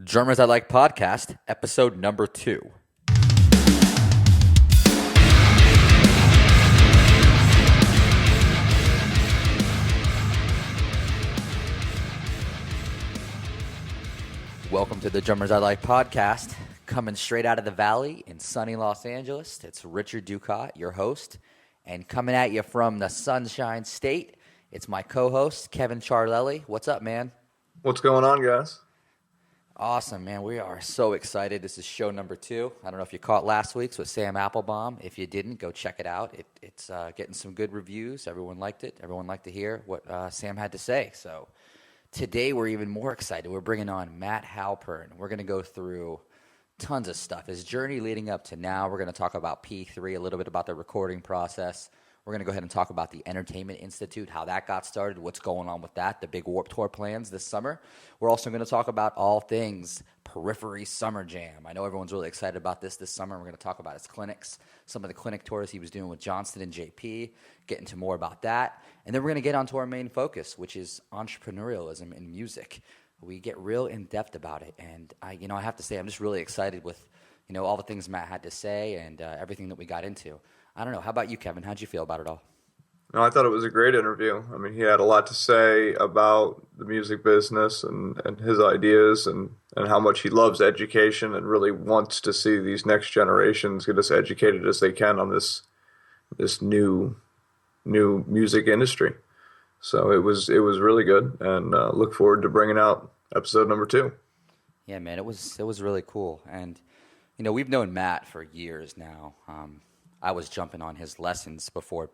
Drummers I Like podcast, episode number 2. Welcome to the Drummers I Like podcast, coming straight out of the valley in sunny Los Angeles. It's Richard Ducat, your host, and coming at you from the Sunshine State, it's my co-host, Kevin Charlelli. What's up, man? What's going on, guys? Awesome, man. We are so excited. This is show number 2. I don't know if you caught last week's with Sam Applebaum. If you didn't, go check it out. It's getting some good reviews. Everyone liked it. Everyone liked to hear what Sam had to say. So today we're even more excited. We're bringing on Matt Halpern. We're going to go through tons of stuff. His journey leading up to now. We're going to talk about P3, a little bit about the recording process. We're going to go ahead and talk about the Entertainment Institute, how that got started, what's going on with that, the big Warped Tour plans this summer. We're also going to talk about all things Periphery Summer Jam. I know everyone's really excited about this summer. We're going to talk about his clinics, some of the clinic tours he was doing with Johnston and JP, get into more about that. And then we're going to get onto our main focus, which is entrepreneurialism in music. We get real in-depth about it. And I have to say, I'm just really excited with, all the things Matt had to say and everything that we got into. I don't know. How about you, Kevin? How'd you feel about it all? No, I thought it was a great interview. I mean, he had a lot to say about the music business and his ideas and how much he loves education and really wants to see these next generations get as educated as they can on this new music industry. So it was really good, and look forward to bringing out episode number 2. Yeah, man, it was really cool. And, we've known Matt for years now. I was jumping on his lessons before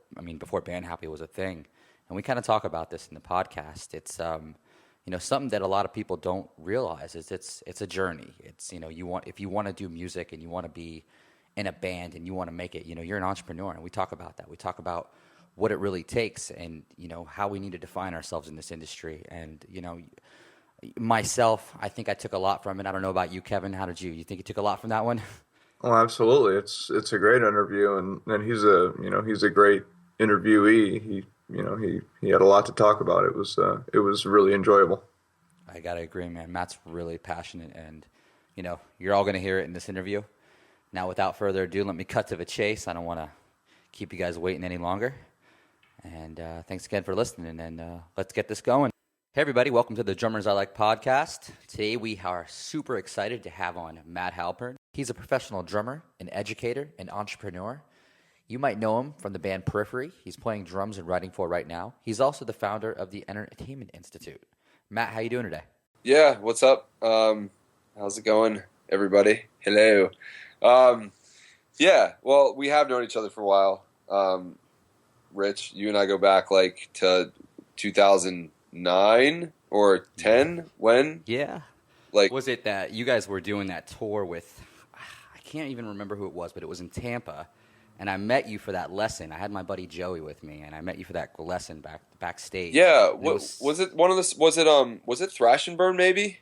Band Happy was a thing. And we kind of talk about this in the podcast. It's, something that a lot of people don't realize is it's a journey. It's, if you want to do music and you want to be in a band and you want to make it, you're an entrepreneur. And we talk about that. We talk about what it really takes and, how we need to define ourselves in this industry. And, myself, I think I took a lot from it. I don't know about you, Kevin. How did you? You think you took a lot from that one? Oh, absolutely. It's a great interview, and he's a great interviewee. He had a lot to talk about. It was really enjoyable. I gotta agree, man. Matt's really passionate, and you're all gonna hear it in this interview. Now, without further ado, let me cut to the chase. I don't want to keep you guys waiting any longer. And thanks again for listening. And let's get this going. Hey, everybody. Welcome to the Drummers I Like podcast. Today, we are super excited to have on Matt Halpern. He's a professional drummer, an educator, an entrepreneur. You might know him from the band Periphery. He's playing drums and writing for right now. He's also the founder of the Entertainment Institute. Matt, how you doing today? Yeah, what's up? How's it going, everybody? Hello. Yeah, well, we have known each other for a while. Rich, you and I go back to 2009 or 10. When? Yeah. Was it that you guys were doing that tour with, I can't even remember who it was, but it was in Tampa, and I met you for that lesson. I had my buddy Joey with me, and I met you for that lesson backstage. Yeah, was it one of the? Was it Thrash and Burn maybe?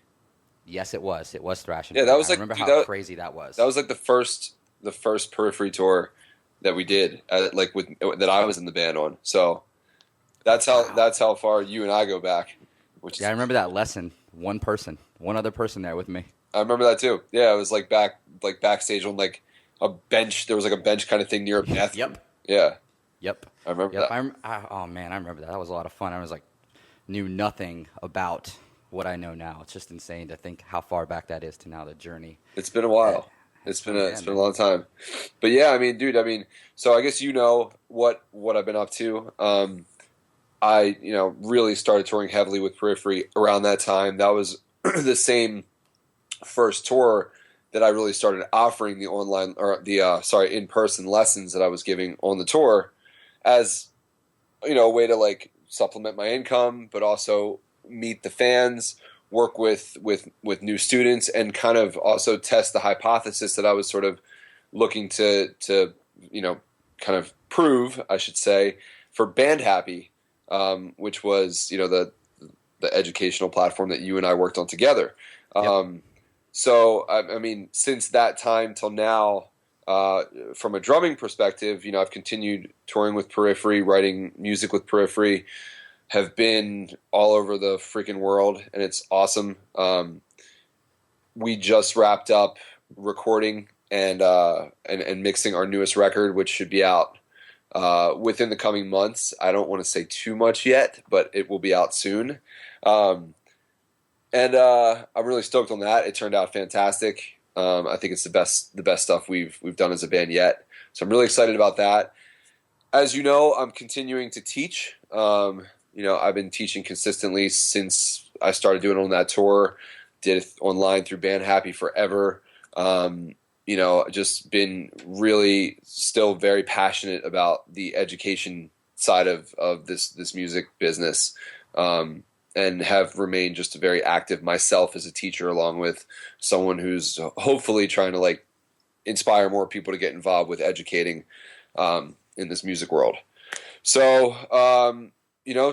Yes, it was. It was Thrash and Burn. Yeah, that was I remember how crazy that was. That was the first Periphery tour that we did, that I was in the band on. So that's how far you and I go back. I remember that lesson. One other person there with me. I remember that too. Yeah, it was backstage on a bench. There was a bench kind of thing near a bathroom. Yep. Yeah. Yep. I remember that. I remember that. That was a lot of fun. Knew nothing about what I know now. It's just insane to think how far back that is to now, the journey. It's been a while. It's been a long time. But yeah, dude, so I guess what I've been up to. I really started touring heavily with Periphery around that time. That was the same first tour that I really started offering the online or in-person lessons that I was giving on the tour as a way to supplement my income, but also meet the fans, work with new students, and kind of also test the hypothesis that I was sort of looking to kind of prove, I should say, for Band Happy, which was the educational platform that you and I worked on together. Yep. So, since that time till now, from a drumming perspective, I've continued touring with Periphery, writing music with Periphery, have been all over the freaking world, and it's awesome. we just wrapped up recording and mixing our newest record, which should be out within the coming months. I don't want to say too much yet, but it will be out soon. I'm really stoked on that. It turned out fantastic. I think it's the best stuff we've done as a band yet. So I'm really excited about that. As you know, I'm continuing to teach. I've been teaching consistently since I started doing it on that tour. Did it online through Band Happy forever. Just been really still very passionate about the education side of this music business, and have remained just very active myself as a teacher, along with someone who's hopefully trying to like inspire more people to get involved with educating in this music world. So,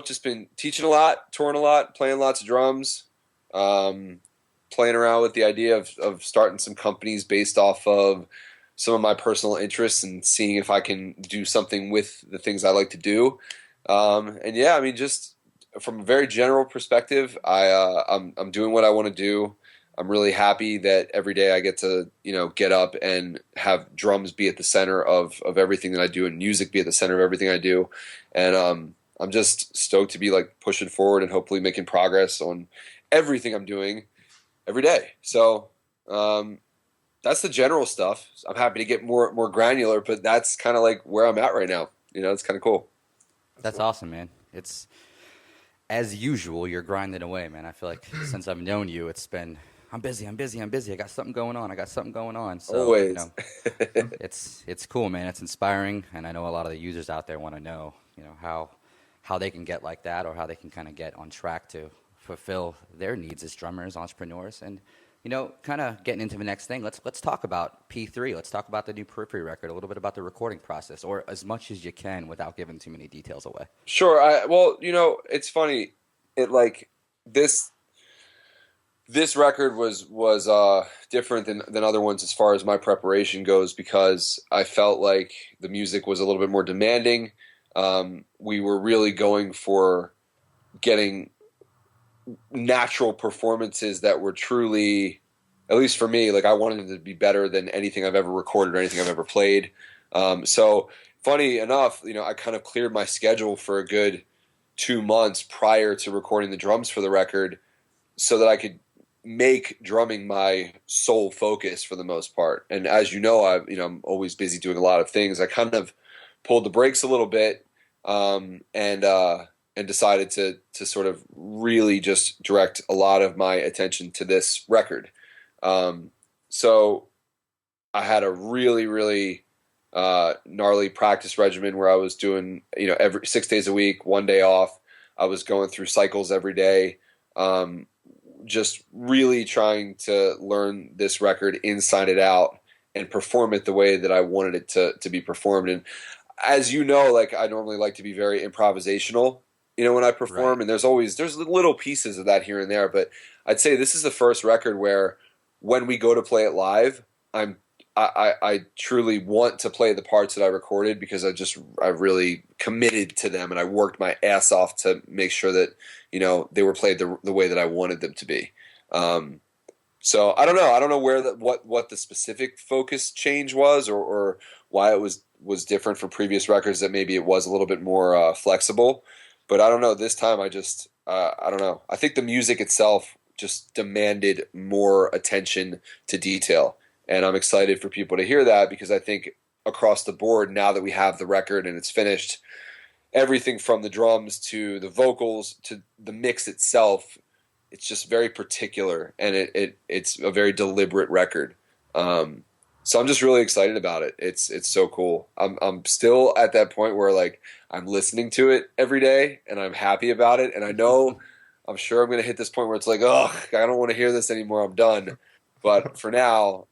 just been teaching a lot, touring a lot, playing lots of drums, playing around with the idea of starting some companies based off of some of my personal interests and seeing if I can do something with the things I like to do. Just from a very general perspective, I'm doing what I want to do. I'm really happy that every day I get to, get up and have drums be at the center of everything that I do and music be at the center of everything I do. And I'm just stoked to be like pushing forward and hopefully making progress on everything I'm doing every day. So that's the general stuff. I'm happy to get more granular, but that's kind of like where I'm at right now. It's kind of cool. That's awesome, man. It's, as usual, you're grinding away, man. I feel like since I've known you, it's been, I'm busy. I got something going on. So, always. It's cool, man. It's inspiring, and I know a lot of the users out there want to know, how they can get like that, or how they can kind of get on track to fulfill their needs as drummers, entrepreneurs, and kind of getting into the next thing. Let's talk about P3. Let's talk about the new Periphery record, a little bit about the recording process, or as much as you can without giving too many details away. Sure. It's funny. It like this record was different than other ones as far as my preparation goes, because I felt like the music was a little bit more demanding. We were really going for getting natural performances that were truly, at least for me, like I wanted it to be better than anything I've ever recorded or anything I've ever played. So funny enough, I kind of cleared my schedule for a good 2 months prior to recording the drums for the record so that I could make drumming my sole focus for the most part. And as you know, I'm always busy doing a lot of things. I kind of pulled the brakes a little bit, and decided to sort of really just direct a lot of my attention to this record. So I had a really, really gnarly practice regimen where I was doing, every 6 days a week, 1 day off. I was going through cycles every day, just really trying to learn this record inside and out and perform it the way that I wanted it to be performed. And as you know, like I normally like to be very improvisational, when I perform, right. And there's little pieces of that here and there, but I'd say this is the first record where when we go to play it live, I truly want to play the parts that I recorded because I really committed to them and I worked my ass off to make sure that, they were played the way that I wanted them to be. So I don't know what the specific focus change was or why it was different from previous records, that maybe it was a little bit more flexible. But I don't know. This time I just, I don't know. I think the music itself just demanded more attention to detail. And I'm excited for people to hear that because I think across the board, now that we have the record and it's finished, everything from the drums to the vocals to the mix itself, it's just very particular and it's a very deliberate record. So I'm just really excited about it. It's so cool. I'm still at that point where like I'm listening to it every day and I'm happy about it. And I know I'm sure I'm going to hit this point where it's like, oh, I don't want to hear this anymore. I'm done. But for now,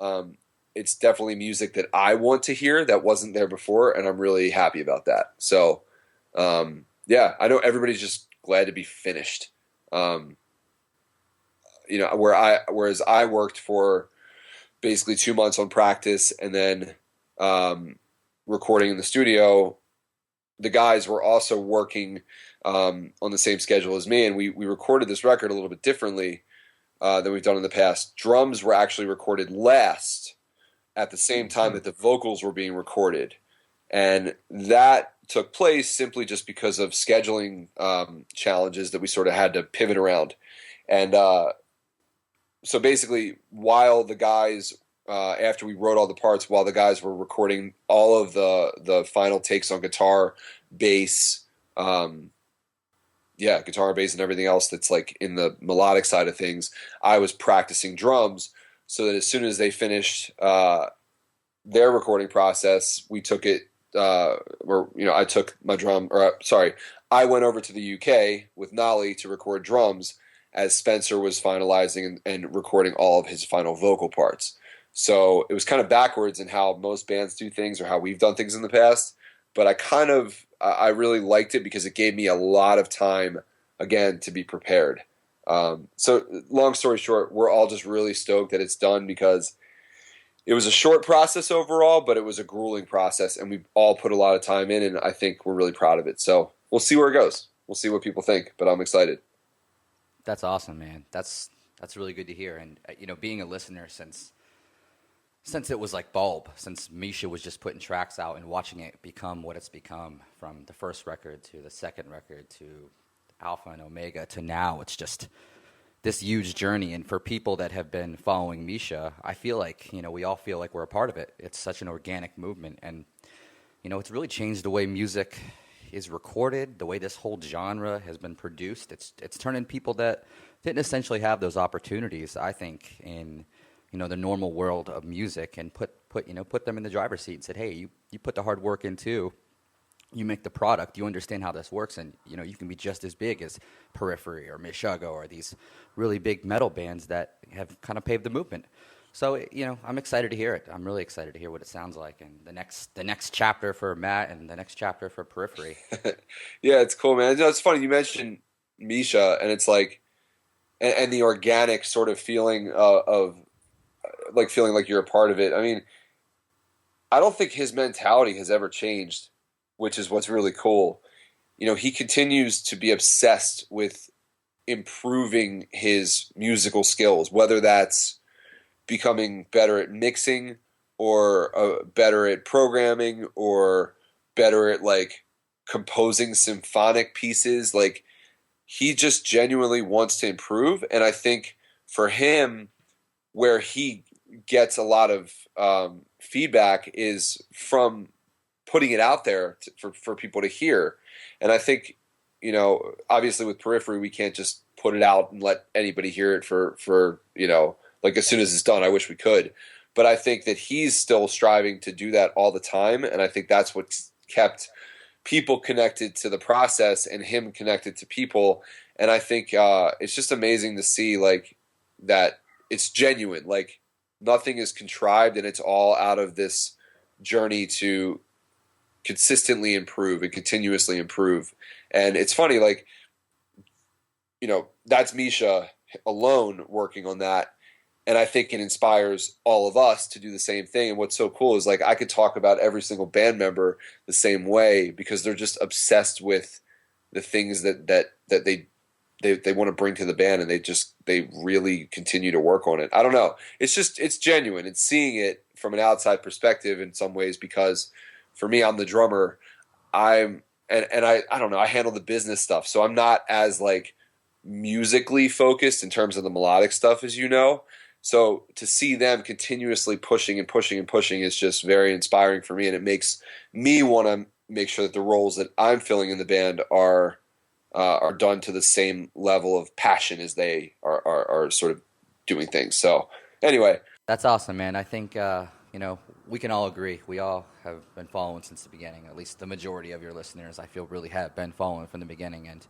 it's definitely music that I want to hear that wasn't there before. And I'm really happy about that. So, I know everybody's just glad to be finished. Whereas I worked for basically 2 months on practice and then recording in the studio, the guys were also working on the same schedule as me, and we recorded this record a little bit differently. than we've done in the past. Drums were actually recorded last at the same time that the vocals were being recorded. And that took place simply just because of scheduling challenges that we sort of had to pivot around. And so basically, while the guys, after we wrote all the parts, while the guys were recording all of the final takes on guitar, bass, guitar, bass, and everything else that's like in the melodic side of things, I was practicing drums so that as soon as they finished their recording process, we took it, I took my drum, I went over to the UK with Nolly to record drums as Spencer was finalizing and recording all of his final vocal parts. So it was kind of backwards in how most bands do things or how we've done things in the past, but I really liked it because it gave me a lot of time, again, to be prepared. So long story short, we're all just really stoked that it's done because it was a short process overall, but it was a grueling process, and we all put a lot of time in, and I think we're really proud of it. So we'll see where it goes. We'll see what people think, but I'm excited. That's awesome, man. That's really good to hear. And being a listener since it was like Bulb, since Misha was just putting tracks out and watching it become what it's become, from the first record to the second record to Alpha and Omega to now, it's just this huge journey. And for people that have been following Misha, I feel like, we all feel like we're a part of it. It's such an organic movement. And, it's really changed the way music is recorded, the way this whole genre has been produced. It's turning people that didn't essentially have those opportunities, I think, in, the normal world of music, and put them in the driver's seat and said, hey, you put the hard work in too. You make the product, you understand how this works, and you can be just as big as Periphery or Meshuggah or these really big metal bands that have kind of paved the movement. So I'm excited to hear it. I'm really excited to hear what it sounds like, and the next chapter for Matt and the next chapter for Periphery. Yeah, it's cool, man. It's funny you mentioned Misha, and it's like, and the organic sort of feeling of like feeling like you're a part of it. I mean, I don't think his mentality has ever changed, which is what's really cool. He continues to be obsessed with improving his musical skills, whether that's becoming better at mixing or better at programming or better at like composing symphonic pieces. Like, he just genuinely wants to improve. And I think for him, where he gets a lot of feedback is from putting it out there for people to hear. And I think, obviously with Periphery, we can't just put it out and let anybody hear it for like as soon as it's done. I wish we could. But I think that he's still striving to do that all the time. And I think that's what's kept people connected to the process and him connected to people. And I think it's just amazing to see like that it's genuine. Like, nothing is contrived, and it's all out of this journey to consistently improve and continuously improve. And it's funny, like, that's Misha alone working on that. And I think it inspires all of us to do the same thing. And what's so cool is, like, I could talk about every single band member the same way because they're just obsessed with the things that they want to bring to the band, and they really continue to work on it. I don't know. It's genuine. It's seeing it from an outside perspective in some ways, because for me, I'm the drummer. I don't know, I handle the business stuff. So I'm not as like musically focused in terms of the melodic stuff, as you know. So to see them continuously pushing and pushing and pushing is just very inspiring for me. And it makes me want to make sure that the roles that I'm filling in the band are done to the same level of passion as they are sort of doing things. So anyway. That's awesome, man. I think, we can all agree. We all have been following since the beginning. At least the majority of your listeners, I feel, really have been following from the beginning. And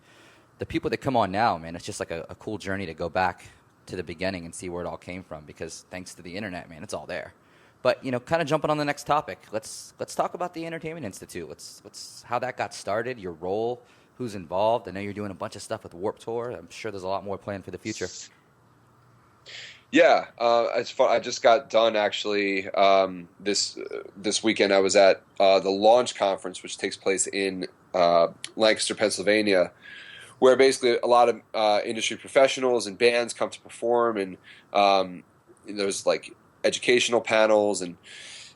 the people that come on now, man, it's just like a cool journey to go back to the beginning and see where it all came from, because thanks to the internet, man, it's all there. But, kind of jumping on the next topic, let's talk about the Entertainment Institute. Let's how that got started, your role, who's involved. I know you're doing a bunch of stuff with Warped Tour. I'm sure there's a lot more planned for the future. Yeah, it's fun. I just got done actually this weekend. I was at the Launch Conference, which takes place in Lancaster, Pennsylvania, where basically a lot of industry professionals and bands come to perform, and there's like educational panels. And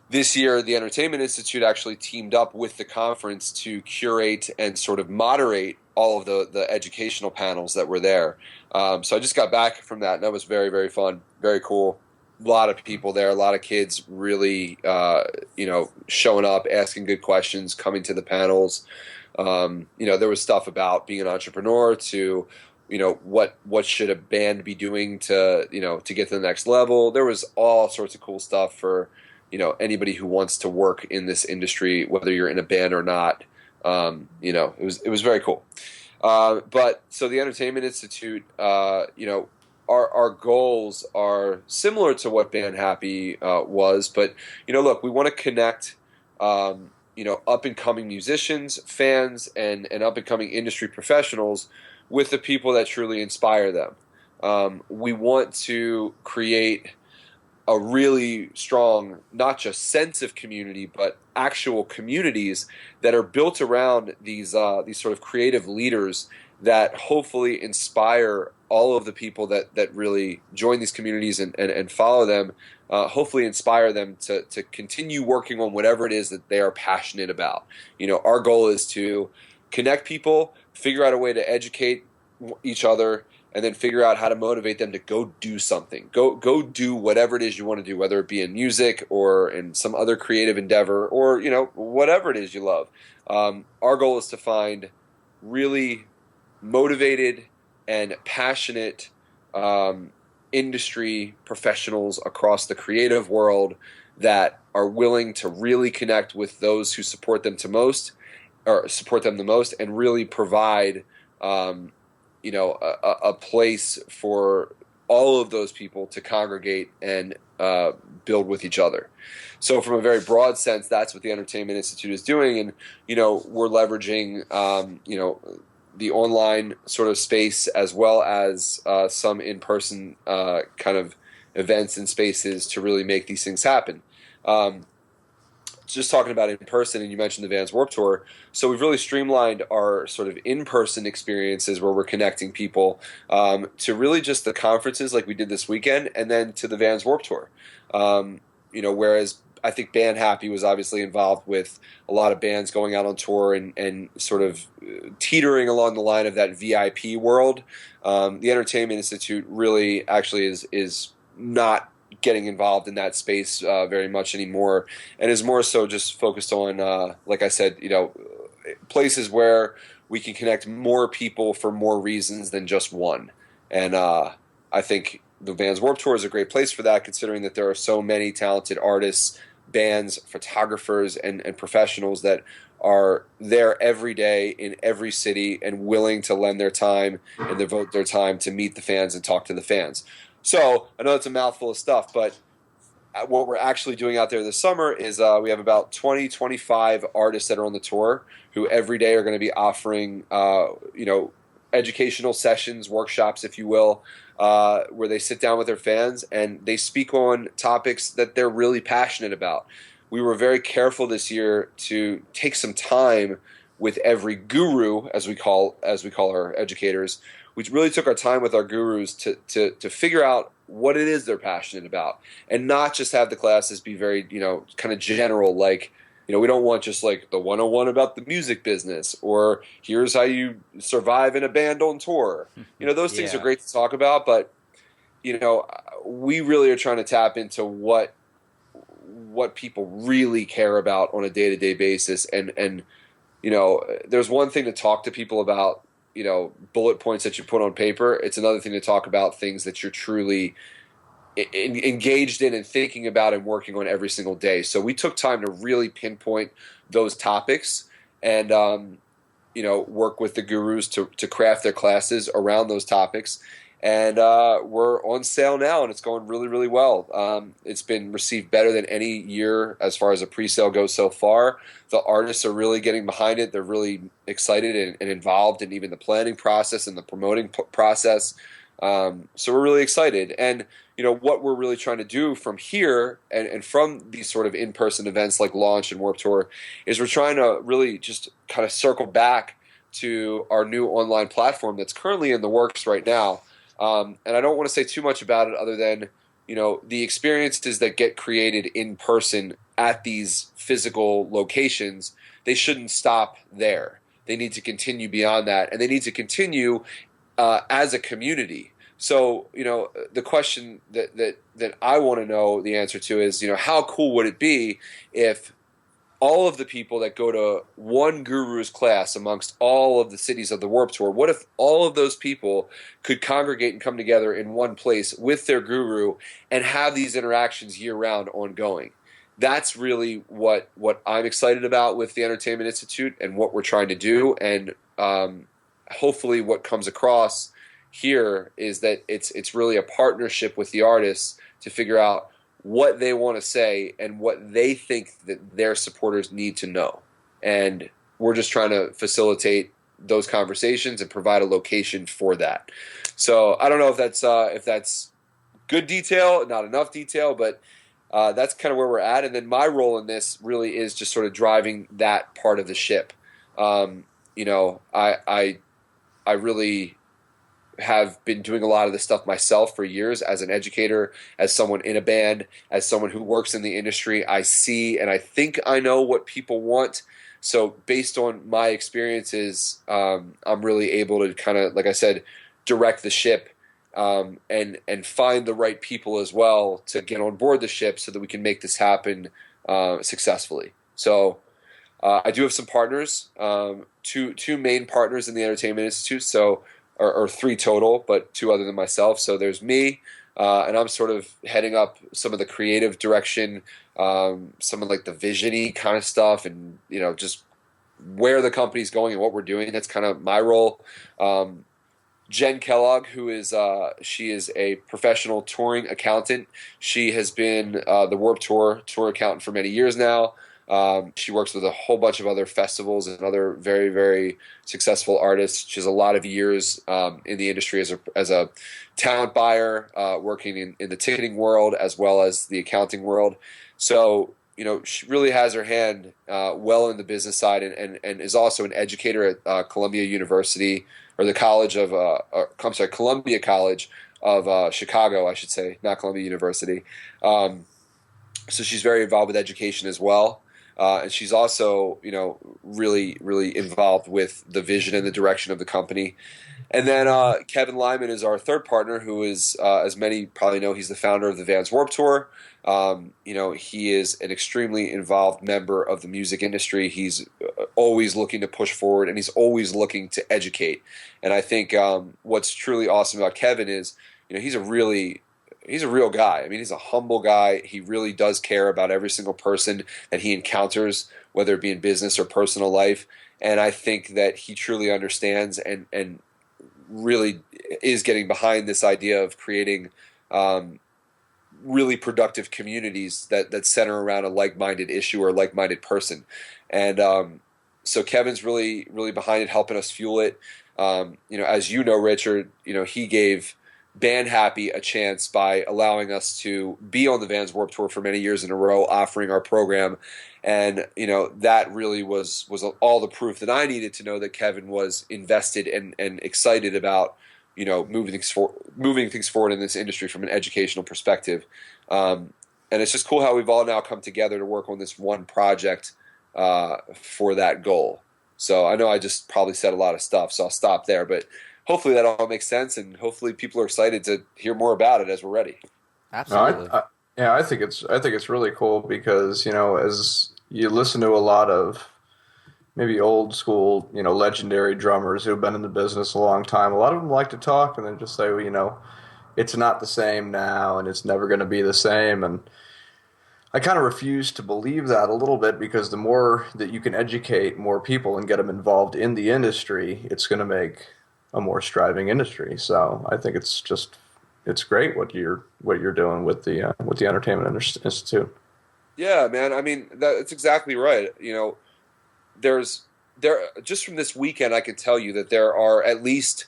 this year, the Entertainment Institute actually teamed up with the conference to curate and sort of moderate all of the educational panels that were there. So I just got back from that, and that was very, very fun, very cool. A lot of people there, a lot of kids really, showing up, asking good questions, coming to the panels. There was stuff about being an entrepreneur to, what should a band be doing to get to the next level. There was all sorts of cool stuff for, anybody who wants to work in this industry, whether you're in a band or not. It was very cool. But so the Entertainment Institute, our goals are similar to what Band Happy was, but look, we want to connect up and coming musicians, fans, and up and coming industry professionals with the people that truly inspire them. We want to create a really strong, not just sense of community, but actual communities that are built around these sort of creative leaders that hopefully inspire all of the people that really join these communities and follow them, hopefully inspire them to continue working on whatever it is that they are passionate about. Our goal is to connect people, figure out a way to educate each other, and then figure out how to motivate them to go do something. Go do whatever it is you want to do, whether it be in music or in some other creative endeavor or, whatever it is you love. Our goal is to find really motivated and passionate industry professionals across the creative world that are willing to really connect with those who support them the most, and really provide a place for all of those people to congregate and build with each other. So from a very broad sense, that's what the Entertainment Institute is doing. And, we're leveraging, the online sort of space as well as some in-person kind of events and spaces to really make these things happen. Just talking about in person, and you mentioned the Vans Warped Tour. So we've really streamlined our sort of in-person experiences where we're connecting people to really just the conferences like we did this weekend, and then to the Vans Warped Tour. Whereas I think Band Happy was obviously involved with a lot of bands going out on tour and sort of teetering along the line of that VIP world. The Entertainment Institute really actually is not getting involved in that space very much anymore, and is more so just focused on, like I said, places where we can connect more people for more reasons than just one. And I think the Vans Warped Tour is a great place for that, considering that there are so many talented artists, bands, photographers, and professionals that are there every day in every city and willing to lend their time and devote their time to meet the fans and talk to the fans. So I know it's a mouthful of stuff, but what we're actually doing out there this summer is we have about 25 artists that are on the tour who every day are going to be offering, educational sessions, workshops, if you will, where they sit down with their fans and they speak on topics that they're really passionate about. We were very careful this year to take some time with every guru, as we call our educators. We really took our time with our gurus to figure out what it is they're passionate about, and not just have the classes be very, kind of general, like, we don't want just like the 101 about the music business, or here's how you survive in a band on tour. Those things are great to talk about, but, we really are trying to tap into what people really care about on a day-to-day basis. And there's one thing to talk to people about, bullet points that you put on paper. It's another thing to talk about things that you're truly engaged in and thinking about and working on every single day. So we took time to really pinpoint those topics and, work with the gurus to craft their classes around those topics. And we're on sale now, and it's going really, really well. It's been received better than any year as far as a pre-sale goes so far. The artists are really getting behind it. They're really excited and involved in even the planning process and the promoting process. So we're really excited. And, what we're really trying to do from here and from these sort of in-person events like Launch and Warped Tour is we're trying to really just kind of circle back to our new online platform that's currently in the works right now. And I don't want to say too much about it other than, the experiences that get created in person at these physical locations, they shouldn't stop there. They need to continue beyond that, and they need to continue as a community. So, the question that I want to know the answer to is, how cool would it be if all of the people that go to one guru's class amongst all of the cities of the Warped Tour, what if all of those people could congregate and come together in one place with their guru and have these interactions year-round ongoing? That's really what I'm excited about with the Entertainment Institute and what we're trying to do. And hopefully what comes across here is that it's really a partnership with the artists to figure out what they want to say and what they think that their supporters need to know. And we're just trying to facilitate those conversations and provide a location for that. So I don't know if that's good detail, not enough detail, but that's kind of where we're at. And then my role in this really is just sort of driving that part of the ship. I really have been doing a lot of this stuff myself for years as an educator, as someone in a band, as someone who works in the industry. I see and I think I know what people want. So based on my experiences, I'm really able to kind of, like I said, direct the ship and find the right people as well to get on board the ship so that we can make this happen successfully. So I do have some partners, two main partners in the Entertainment Institute, or three total, but two other than myself. So there's me, and I'm sort of heading up some of the creative direction, some of like the vision-y kind of stuff, and just where the company's going and what we're doing. That's kind of my role. Jen Kellogg, she is a professional touring accountant. She has been the Warped Tour accountant for many years now. She works with a whole bunch of other festivals and other very, very successful artists. She has a lot of years in the industry as a talent buyer, working in the ticketing world as well as the accounting world. So, she really has her hand well in the business side and is also an educator at Columbia University, or the Columbia College of Chicago, I should say, not Columbia University. So she's very involved with education as well. And she's also, really, really involved with the vision and the direction of the company. And then Kevin Lyman is our third partner, who is, as many probably know, he's the founder of the Vans Warped Tour. He is an extremely involved member of the music industry. He's always looking to push forward, and he's always looking to educate. And I think what's truly awesome about Kevin is, he's a real guy. I mean, he's a humble guy. He really does care about every single person that he encounters, whether it be in business or personal life. And I think that he truly understands and really is getting behind this idea of creating really productive communities that center around a like-minded issue or a like-minded person. And so Kevin's really, really behind it, helping us fuel it. As you know, Richard, he gave Band Happy a chance by allowing us to be on the Vans Warped Tour for many years in a row, offering our program. And, that really was all the proof that I needed to know that Kevin was invested and excited about, moving things forward in this industry from an educational perspective. And it's just cool how we've all now come together to work on this one project for that goal. So I know I just probably said a lot of stuff, so I'll stop there. But hopefully that all makes sense, and hopefully people are excited to hear more about it as we're ready. Absolutely. I think it's really cool because, as you listen to a lot of maybe old school, legendary drummers who've been in the business a long time, a lot of them like to talk and then just say, well, it's not the same now and it's never going to be the same. And I kind of refuse to believe that a little bit, because the more that you can educate more people and get them involved in the industry, it's going to make a more striving industry. So I think it's great what you're doing with the Entertainment Institute. Yeah, man. I mean, that's exactly right. Just from this weekend, I can tell you that there are at least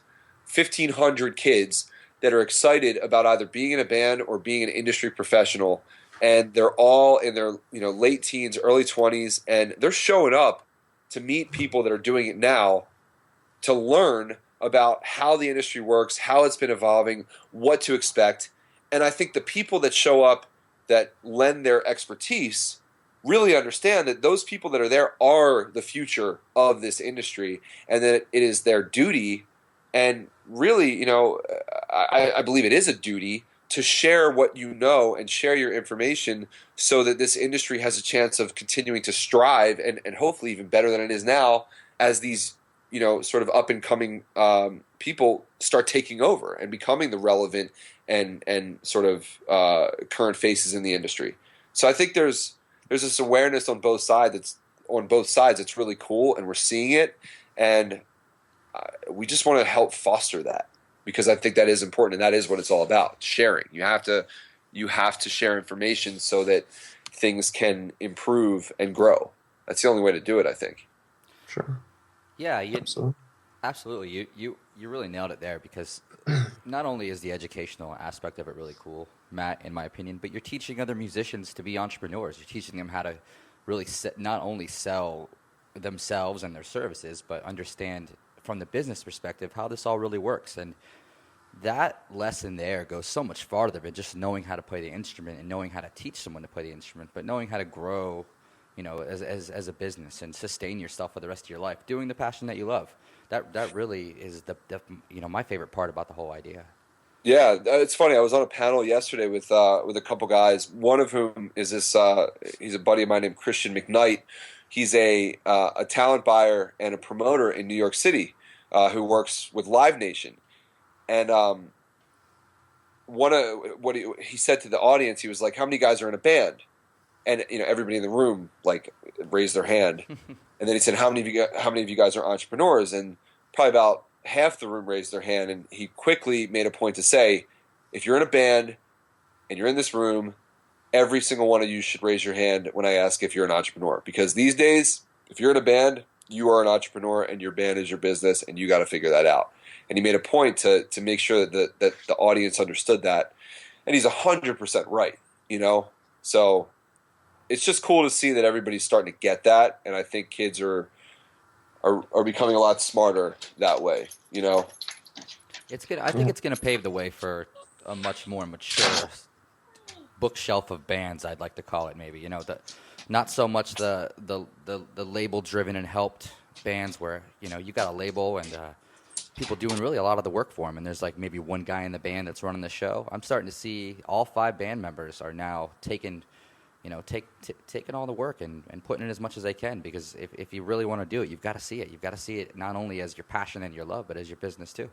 1,500 kids that are excited about either being in a band or being an industry professional, and they're all in their late teens, early 20s, and they're showing up to meet people that are doing it now to learn about how the industry works, how it's been evolving, what to expect. And I think the people that show up that lend their expertise really understand that those people that are there are the future of this industry, and that it is their duty, and really, I believe it is a duty to share what you know and share your information so that this industry has a chance of continuing to strive and hopefully even better than it is now as these sort of up and coming people start taking over and becoming the relevant and sort of current faces in the industry. So I think there's this awareness on both sides. It's really cool, and we're seeing it, and we just want to help foster that, because I think that is important, and that is what it's all about: sharing. You have to share information so that things can improve and grow. That's the only way to do it, I think. Sure. Yeah, absolutely. You really nailed it there, because not only is the educational aspect of it really cool, Matt, in my opinion, but you're teaching other musicians to be entrepreneurs. You're teaching them how to really not only sell themselves and their services, but understand from the business perspective how this all really works. And that lesson there goes so much farther than just knowing how to play the instrument and knowing how to teach someone to play the instrument, but knowing how to grow, as a business and sustain yourself for the rest of your life, doing the passion that you love. That really is the my favorite part about the whole idea. Yeah, it's funny. I was on a panel yesterday with a couple guys. One of whom is this. He's a buddy of mine named Christian McKnight. He's a talent buyer and a promoter in New York City who works with Live Nation. And what he said to the audience, he was like, "How many guys are in a band?" And everybody in the room like raised their hand. And then he said, how many of you guys are entrepreneurs? And probably about half the room raised their hand. And he quickly made a point to say, if you're in a band and you're in this room, every single one of you should raise your hand when I ask if you're an entrepreneur. Because these days, if you're in a band, you are an entrepreneur, and your band is your business, and you got to figure that out. And he made a point to make sure that the audience understood that. And he's 100% right, So it's just cool to see that everybody's starting to get that, and I think kids are becoming a lot smarter that way. It's good. I think it's going to pave the way for a much more mature bookshelf of bands, I'd like to call it. Maybe not so much the label driven and helped bands where you got a label and people doing really a lot of the work for them, and there's like maybe one guy in the band that's running the show. I'm starting to see all 5 band members are now taking all the work and putting in as much as they can, because if you really want to do it, you've got to see it. You've got to see it not only as your passion and your love, but as your business too.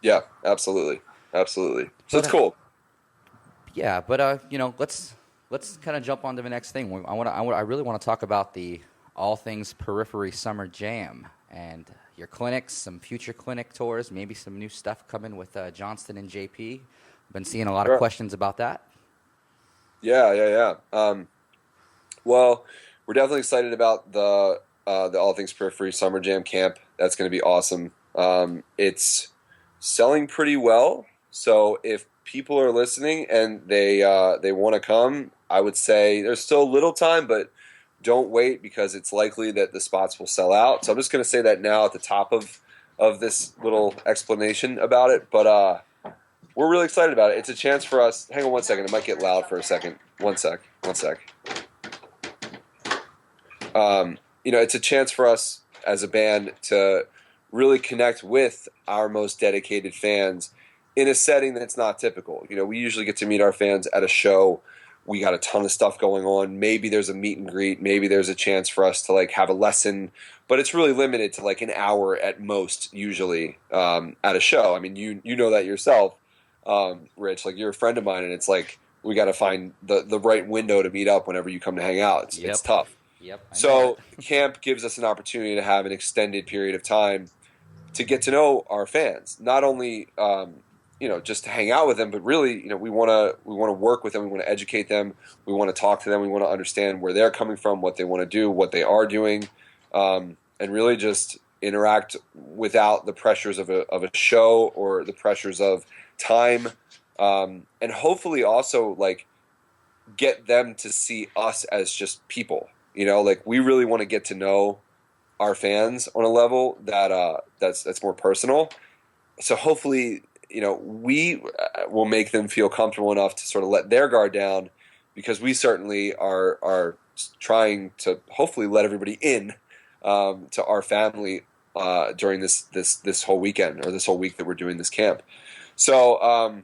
Yeah, absolutely. So it's cool. Yeah, but let's kind of jump on to the next thing. I really want to talk about the All Things Periphery Summer Jam and your clinics, some future clinic tours, maybe some new stuff coming with Johnston and JP. I've been seeing a lot of questions about that. Yeah. Well, we're definitely excited about the All Things Periphery Summer Jam Camp. That's going to be awesome. It's selling pretty well, so if people are listening and they want to come, I would say there's still a little time, but don't wait, because it's likely that the spots will sell out. So I'm just going to say that now at the top of this little explanation about it, but we're really excited about it. It's a chance for us. Hang on one second. It might get loud for a second. One sec. It's a chance for us as a band to really connect with our most dedicated fans in a setting that's not typical. We usually get to meet our fans at a show. We got a ton of stuff going on. Maybe there's a meet and greet. Maybe there's a chance for us to have a lesson, but it's really limited to an hour at most usually at a show. I mean, you know that yourself. Rich, you're a friend of mine, and it's we got to find the right window to meet up whenever you come to hang out. It's tough. Yep. So camp gives us an opportunity to have an extended period of time to get to know our fans. Not only just to hang out with them, but really we want to work with them. We want to educate them. We want to talk to them. We want to understand where they're coming from, what they want to do, what they are doing, and really just interact without the pressures of a show or the pressures of time, and hopefully also get them to see us as just people. We really want to get to know our fans on a level that's more personal. So hopefully, we will make them feel comfortable enough to sort of let their guard down, because we certainly are trying to hopefully let everybody in to our family during this whole weekend, or this whole week that we're doing this camp. So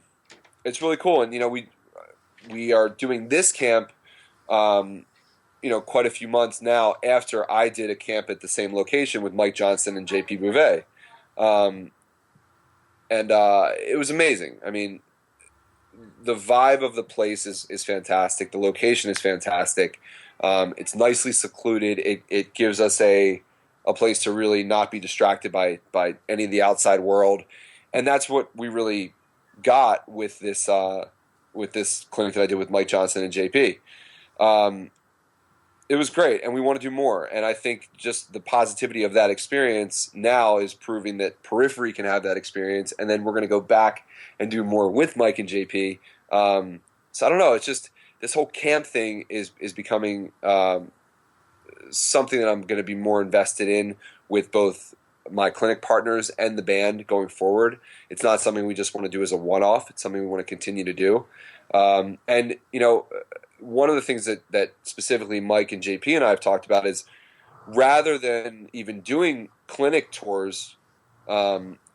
it's really cool, and we are doing this camp quite a few months now after I did a camp at the same location with Mike Johnston and JP Bouvet. And it was amazing. I mean, the vibe of the place is fantastic. The location is fantastic. It's nicely secluded. It gives us a place to really not be distracted by any of the outside world. And that's what we really got with this clinic that I did with Mike Johnston and JP. It was great, and we want to do more. And I think just the positivity of that experience now is proving that Periphery can have that experience, and then we're going to go back and do more with Mike and JP. So I don't know. It's just this whole camp thing is becoming something that I'm going to be more invested in with both my clinic partners and the band going forward. It's not something we just want to do as a one-off. It's something we want to continue to do. And one of the things that specifically Mike and JP and I have talked about is, rather than even doing clinic tours,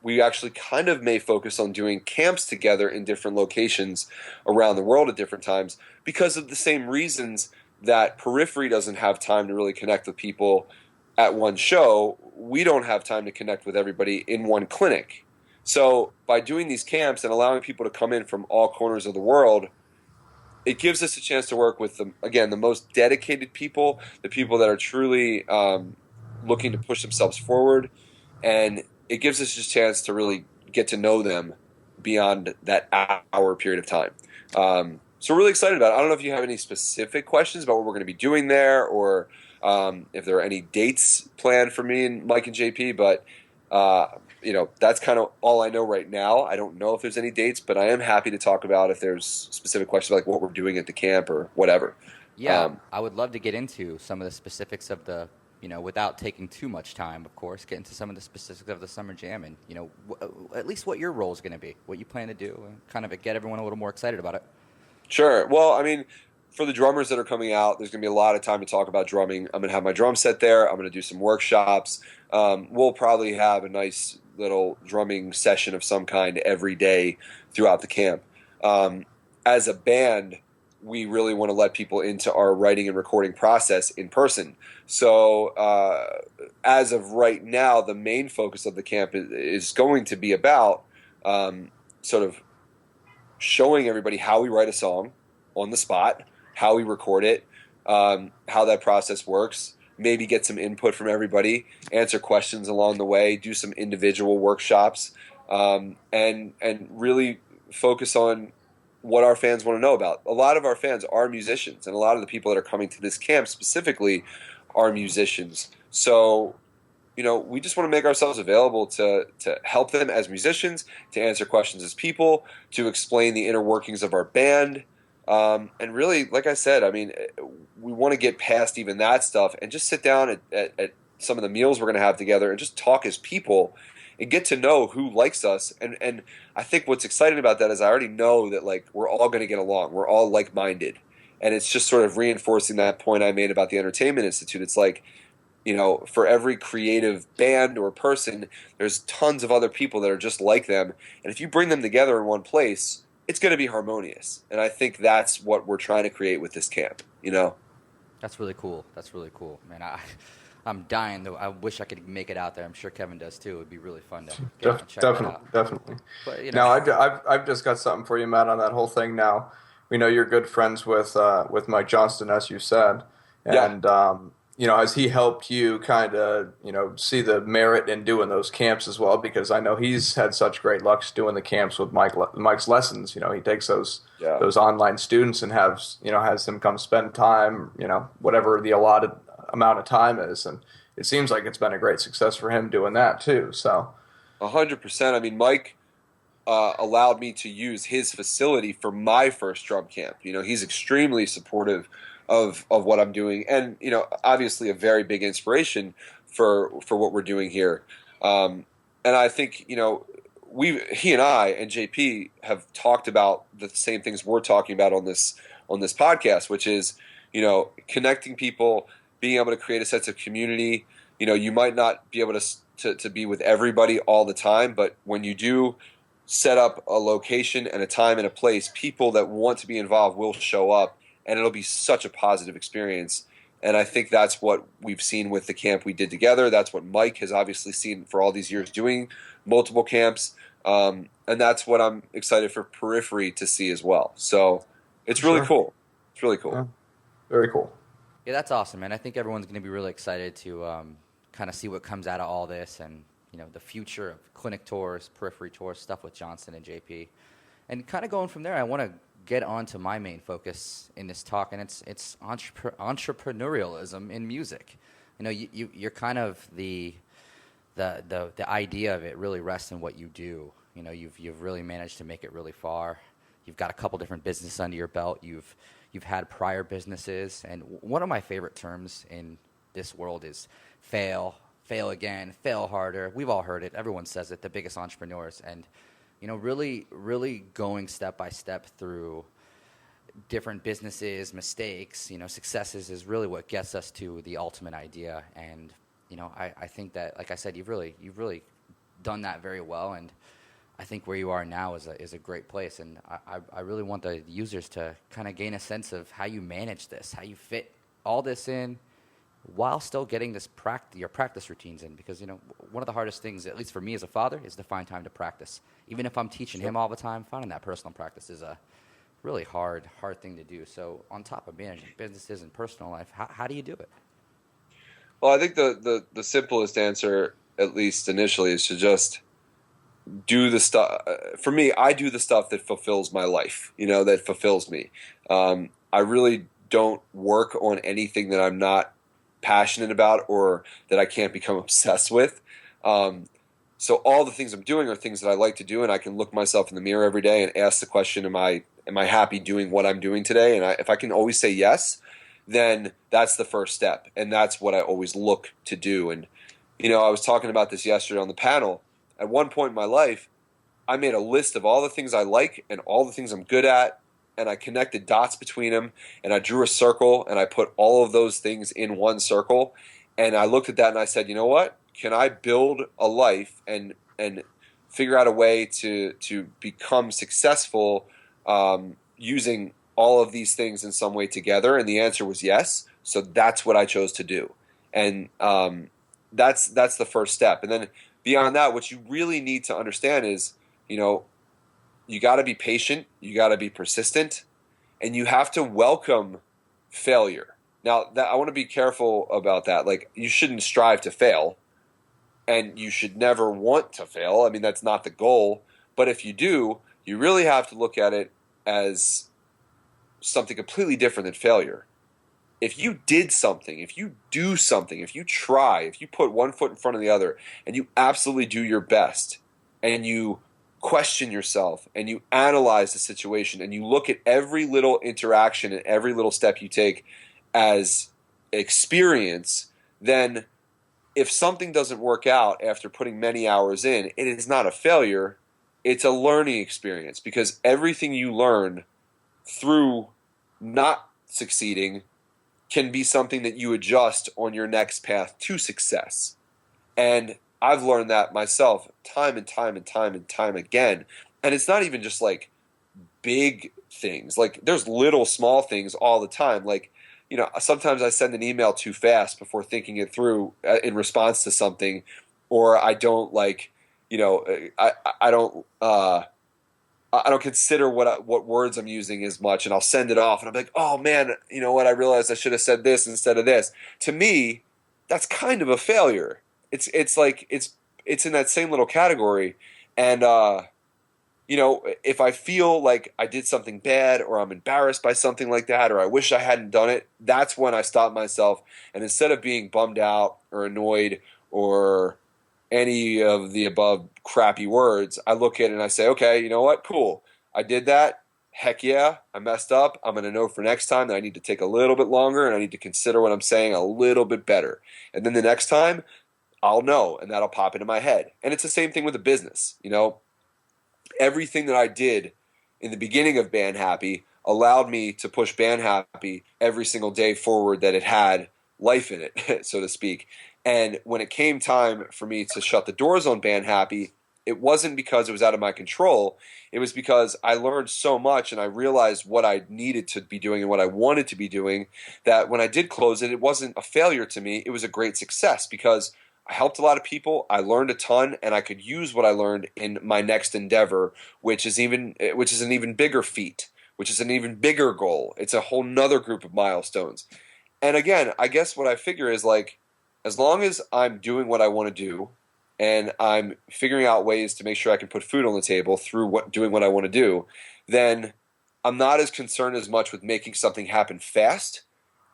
we actually kind of may focus on doing camps together in different locations around the world at different times, because of the same reasons that Periphery doesn't have time to really connect with people at one show. We don't have time to connect with everybody in one clinic. So by doing these camps and allowing people to come in from all corners of the world, it gives us a chance to work with the most dedicated people, the people that are truly looking to push themselves forward, and it gives us a chance to really get to know them beyond that hour period of time. So we're really excited about it. I don't know if you have any specific questions about what we're going to be doing there, or if there are any dates planned for me and Mike and JP, but that's kind of all I know right now. I don't know if there's any dates, but I am happy to talk about if there's specific questions, like what we're doing at the camp or whatever. Yeah, I would love to get into some of the specifics of the, without taking too much time, of course, get into some of the specifics of the Summer Jam, and, at least what your role is going to be, what you plan to do, and kind of get everyone a little more excited about it. Sure. Well, I mean, for the drummers that are coming out, there's going to be a lot of time to talk about drumming. I'm going to have my drum set there. I'm going to do some workshops. We'll probably have a nice little drumming session of some kind every day throughout the camp. As a band, we really want to let people into our writing and recording process in person. So as of right now, the main focus of the camp is going to be about sort of showing everybody how we write a song on the spot, how we record it, how that process works, maybe get some input from everybody, answer questions along the way, do some individual workshops, and really focus on what our fans want to know about. A lot of our fans are musicians, and a lot of the people that are coming to this camp specifically are musicians. So, we just want to make ourselves available to help them as musicians, to answer questions as people, to explain the inner workings of our band. And really, like I said, I mean, we want to get past even that stuff and just sit down at some of the meals we're going to have together and just talk as people and get to know who likes us. And I think what's exciting about that is I already know that, like, we're all going to get along. We're all like-minded. And it's just sort of reinforcing that point I made about the Entertainment Institute. It's like, for every creative band or person, there's tons of other people that are just like them. And if you bring them together in one place, it's going to be harmonious. And I think that's what we're trying to create with this camp, That's really cool. That's really cool, man. I'm dying, though. I wish I could make it out there. I'm sure Kevin does, too. It would be really fun to get out and check that out. Definitely. But, Now, I've just got something for you, Matt, on that whole thing now. We know you're good friends with Mike Johnston, as you said. And, has he helped you kind of, see the merit in doing those camps as well? Because I know he's had such great luck doing the camps with Mike's lessons. He takes those online students and has them come spend time, whatever the allotted amount of time is. And it seems like it's been a great success for him doing that too. So 100%. I mean, Mike allowed me to use his facility for my first drum camp. He's extremely supportive of what I'm doing, and obviously a very big inspiration for what we're doing here. And I think, he and I and JP have talked about the same things we're talking about on this podcast, which is, connecting people, being able to create a sense of community. You might not be able to be with everybody all the time, but when you do set up a location and a time and a place, people that want to be involved will show up, and it'll be such a positive experience. And I think that's what we've seen with the camp we did together. That's what Mike has obviously seen for all these years doing multiple camps. And that's what I'm excited for Periphery to see as well. So it's really cool. It's really cool. Yeah. Very cool. Yeah, that's awesome, man. I think everyone's going to be really excited to kind of see what comes out of all this, and the future of clinic tours, Periphery tours, stuff with Johnson and JP. And kind of going from there, I want to get on to my main focus in this talk, and it's entrepreneurialism in music. You're kind of the idea of it really rests in what you do. You've really managed to make it really far. You've got a couple different businesses under your belt. You've had prior businesses, and one of my favorite terms in this world is fail again, fail harder. We've all heard it. Everyone says it. The biggest entrepreneurs, and really, really going step by step through different businesses, mistakes, successes is really what gets us to the ultimate idea. And I think that, like I said, you've really done that very well, and I think where you are now is a great place. And I really want the users to kind of gain a sense of how you manage this, how you fit all this in while still getting this your practice routines in. Because one of the hardest things, at least for me as a father, is to find time to practice. Even if I'm teaching him all the time, finding that personal practice is a really hard thing to do. So on top of managing businesses and personal life, how do you do it? Well, I think the simplest answer, at least initially, is to just do the stuff. For me, I do the stuff that fulfills my life, that fulfills me. I really don't work on anything that I'm not passionate about or that I can't become obsessed with. So all the things I'm doing are things that I like to do, and I can look myself in the mirror every day and ask the question, am I happy doing what I'm doing today? And if I can always say yes, then that's the first step, and that's what I always look to do. And I was talking about this yesterday on the panel. At one point in my life, I made a list of all the things I like and all the things I'm good at, and I connected dots between them, and I drew a circle, and I put all of those things in one circle. And I looked at that and I said, you know what? Can I build a life and figure out a way to become successful using all of these things in some way together? And the answer was yes. So that's what I chose to do. And that's the first step. And then beyond that, what you really need to understand is, you got to be patient, you got to be persistent, and you have to welcome failure. Now, I want to be careful about that. Like, you shouldn't strive to fail, and you should never want to fail. I mean, that's not the goal. But if you do, you really have to look at it as something completely different than failure. If you did something, if you do something, if you try, if you put one foot in front of the other, and you absolutely do your best, and you question yourself, and you analyze the situation, and you look at every little interaction and every little step you take as experience, then if something doesn't work out after putting many hours in, it is not a failure, it's a learning experience, because everything you learn through not succeeding can be something that you adjust on your next path to success. And I've learned that myself time and time and time and time again. And it's not even just like big things. Like, there's little small things all the time. Like, sometimes I send an email too fast before thinking it through in response to something, or I don't I don't consider what words I'm using as much, and I'll send it off, and I'm like, oh man, you know what? I realized I should have said this instead of this. To me, that's kind of a failure. It's in that same little category, and if I feel like I did something bad, or I'm embarrassed by something like that, or I wish I hadn't done it, that's when I stop myself, and instead of being bummed out or annoyed or any of the above crappy words, I look at it and I say, okay, you know what? Cool. I did that. Heck yeah. I messed up. I'm going to know for next time that I need to take a little bit longer, and I need to consider what I'm saying a little bit better. And then the next time, I'll know, and that'll pop into my head. And it's the same thing with a business. Everything that I did in the beginning of Band Happy allowed me to push Band Happy every single day forward that it had life in it, so to speak. And when it came time for me to shut the doors on Band Happy, it wasn't because it was out of my control. It was because I learned so much and I realized what I needed to be doing and what I wanted to be doing, that when I did close it, it wasn't a failure to me. It was a great success because I helped a lot of people. I learned a ton, and I could use what I learned in my next endeavor, which is an even bigger feat, which is an even bigger goal. It's a whole nother group of milestones. And again, I guess what I figure is like, as long as I'm doing what I want to do, and I'm figuring out ways to make sure I can put food on the table through doing what I want to do, then I'm not as concerned as much with making something happen fast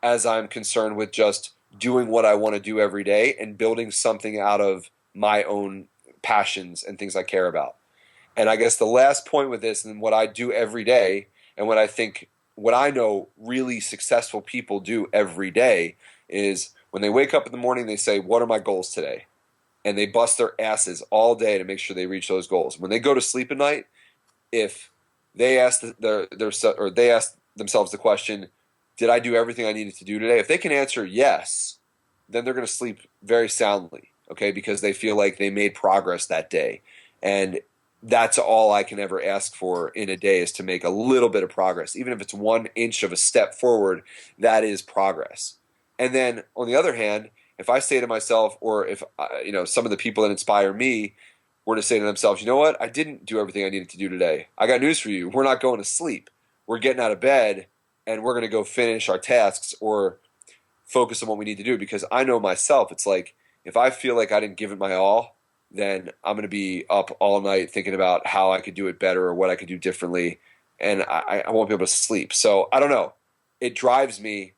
as I'm concerned with just doing what I want to do every day and building something out of my own passions and things I care about. And I guess the last point with this, and what I do every day, and what I know really successful people do every day, is when they wake up in the morning, they say, what are my goals today? And they bust their asses all day to make sure they reach those goals. When they go to sleep at night, if they ask they ask themselves the question, did I do everything I needed to do today? If they can answer yes, then they're going to sleep very soundly, okay, because they feel like they made progress that day. And that's all I can ever ask for in a day, is to make a little bit of progress. Even if it's 1 inch of a step forward, that is progress. And then on the other hand, if I say to myself, or if some of the people that inspire me were to say to themselves, you know what, I didn't do everything I needed to do today. I got news for you. We're not going to sleep. We're getting out of bed and we're going to go finish our tasks or focus on what we need to do. Because I know myself, it's like, if I feel like I didn't give it my all, then I'm going to be up all night thinking about how I could do it better or what I could do differently. And I won't be able to sleep. So I don't know. It drives me.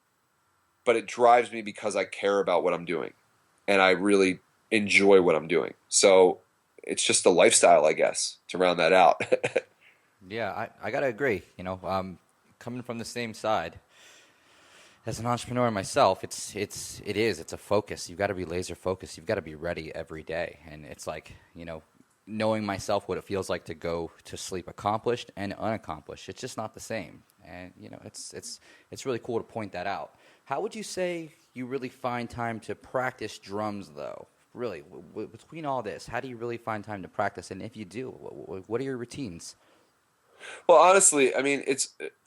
But it drives me because I care about what I'm doing, and I really enjoy what I'm doing. So it's just a lifestyle, I guess, to round that out. Yeah, I got to agree. Coming from the same side, as an entrepreneur myself, it's a focus. You've got to be laser focused. You've got to be ready every day. And it's like, knowing myself what it feels like to go to sleep accomplished and unaccomplished. It's just not the same. And, it's really cool to point that out. How would you say you really find time to practice drums, though? Really, between all this, how do you really find time to practice? And if you do, what are your routines? Well, honestly, I mean,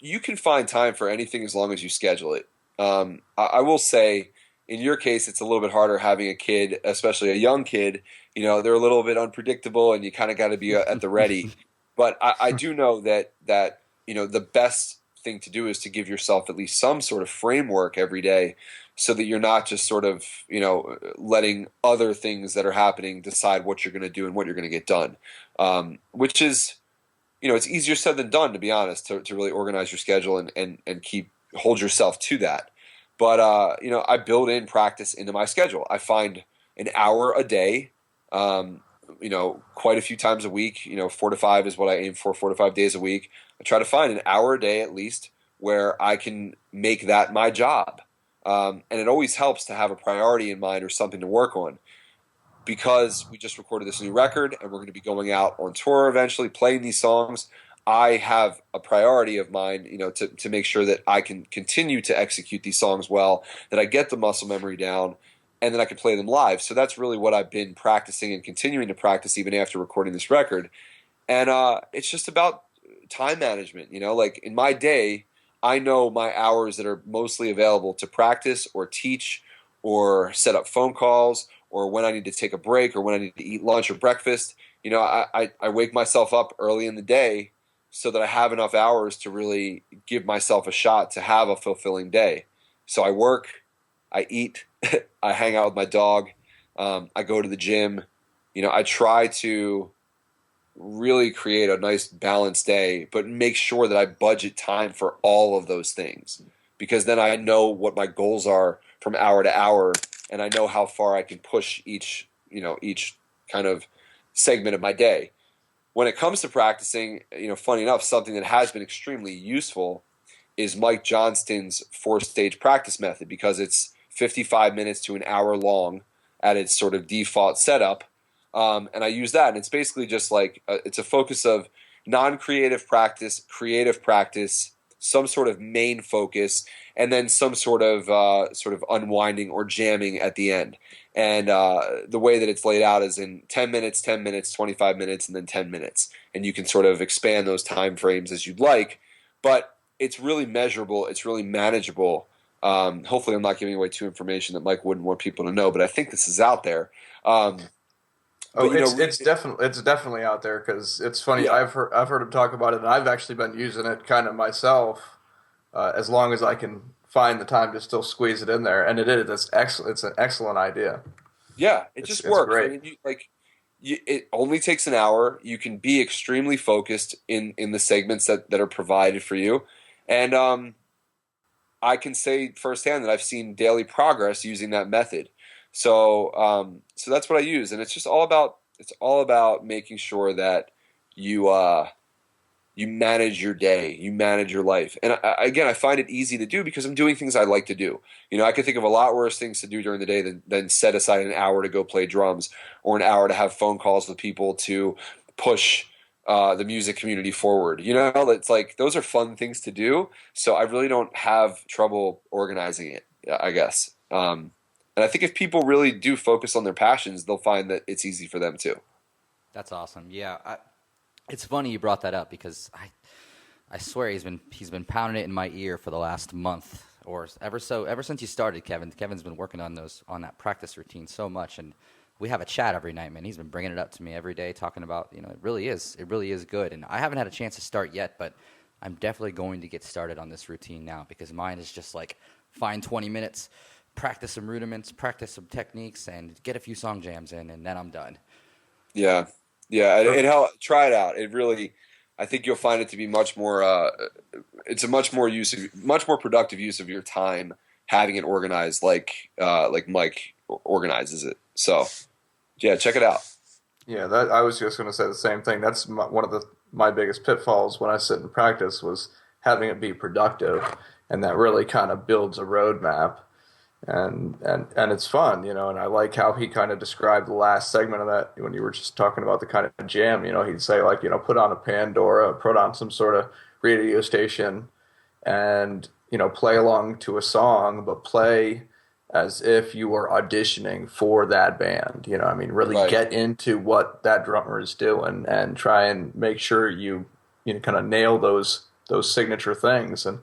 you can find time for anything as long as you schedule it. I will say, in your case, it's a little bit harder having a kid, especially a young kid. They're a little bit unpredictable, and you kind of got to be at the ready. But I do know that the best thing to do is to give yourself at least some sort of framework every day, so that you're not just sort of letting other things that are happening decide what you're going to do and what you're going to get done, which is it's easier said than done, to be honest, to really organize your schedule and hold yourself to that. But I build in practice into my schedule. I find an hour a day, quite a few times a week. 4 to 5 is what I aim for, 4 to 5 days a week. I try to find an hour a day at least where I can make that my job. And it always helps to have a priority in mind or something to work on, because we just recorded this new record and we're going to be going out on tour eventually, playing these songs. I have a priority of mine, to make sure that I can continue to execute these songs well, that I get the muscle memory down, and then I can play them live. So that's really what I've been practicing and continuing to practice even after recording this record. And it's just about time management. Like in my day, I know my hours that are mostly available to practice or teach or set up phone calls, or when I need to take a break, or when I need to eat lunch or breakfast. I wake myself up early in the day so that I have enough hours to really give myself a shot to have a fulfilling day. So I work, I eat, I hang out with my dog, I go to the gym. I try to really create a nice balanced day, but make sure that I budget time for all of those things, because then I know what my goals are from hour to hour, and I know how far I can push each kind of segment of my day. When it comes to practicing, funny enough, something that has been extremely useful is Mike Johnston's 4-stage practice method, because it's 55 minutes to an hour long at its sort of default setup. And I use that, and it's basically just like it's a focus of non-creative practice, creative practice, some sort of main focus, and then some sort of unwinding or jamming at the end. And the way that it's laid out is in 10 minutes, 10 minutes, 25 minutes, and then 10 minutes. And you can sort of expand those time frames as you'd like, but it's really measurable. It's really manageable. Hopefully I'm not giving away too information that Mike wouldn't want people to know, but I think this is out there. It's definitely out there, because it's funny. Yeah. I've heard him talk about it, and I've actually been using it kind of myself, as long as I can find the time to still squeeze it in there. And it's excellent. It's an excellent idea. Yeah, it just works. Great. I mean, it only takes an hour. You can be extremely focused in the segments that are provided for you, and I can say firsthand that I've seen daily progress using that method. So that's what I use, and it's all about making sure that you manage your day, you manage your life. And I find it easy to do because I'm doing things I like to do. I could think of a lot worse things to do during the day than set aside an hour to go play drums, or an hour to have phone calls with people to push the music community forward. It's like those are fun things to do. So I really don't have trouble organizing it, I guess. And I think if people really do focus on their passions, they'll find that it's easy for them too. That's awesome. Yeah, it's funny you brought that up, because I swear he's been pounding it in my ear for the last month, or ever since you started, Kevin. Kevin's been working on that practice routine so much, and we have a chat every night, man. He's been bringing it up to me every day, talking about it really is good. And I haven't had a chance to start yet, but I'm definitely going to get started on this routine now, because mine is just like find 20 minutes. Practice some rudiments, practice some techniques, and get a few song jams in, and then I'm done. Yeah. Try it out. It really, I think you'll find it to be much more. It's a much more productive use of your time having it organized, like Mike organizes it. So, yeah, check it out. Yeah, I was just going to say the same thing. That's one of my biggest pitfalls when I sit in practice, was having it be productive, and that really kind of builds a roadmap. And it's fun, and I like how he kind of described the last segment of that when you were just talking about the kind of jam. He'd say, like, put on a Pandora, put on some sort of radio station, and play along to a song, but play as if you were auditioning for that band. Really Right. Get into what that drummer is doing, and try and make sure you kind of nail those signature things, and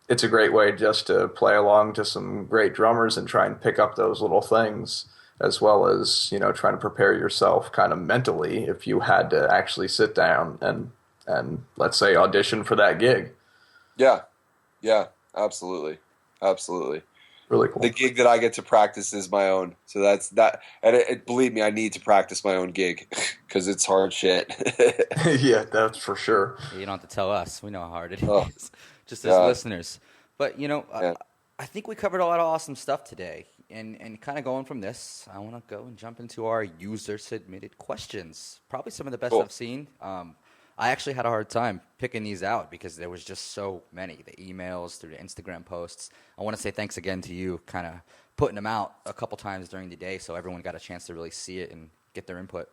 it's a great way just to play along to some great drummers and try and pick up those little things, as well as, trying to prepare yourself kind of mentally if you had to actually sit down and let's say audition for that gig. Yeah, absolutely. Really cool. The gig that I get to practice is my own. So that's that. And believe me, I need to practice my own gig because it's hard shit. Yeah, that's for sure. You don't have to tell us. We know how hard it is. Oh. Just as listeners. But, I think we covered a lot of awesome stuff today. And kind of going from this, I want to go and jump into our user-submitted questions. Probably some of the best Cool. I've seen. I actually had a hard time picking these out because there was just so many. The emails, through the Instagram posts. I want to say thanks again to you kind of putting them out a couple times during the day so everyone got a chance to really see it and get their input.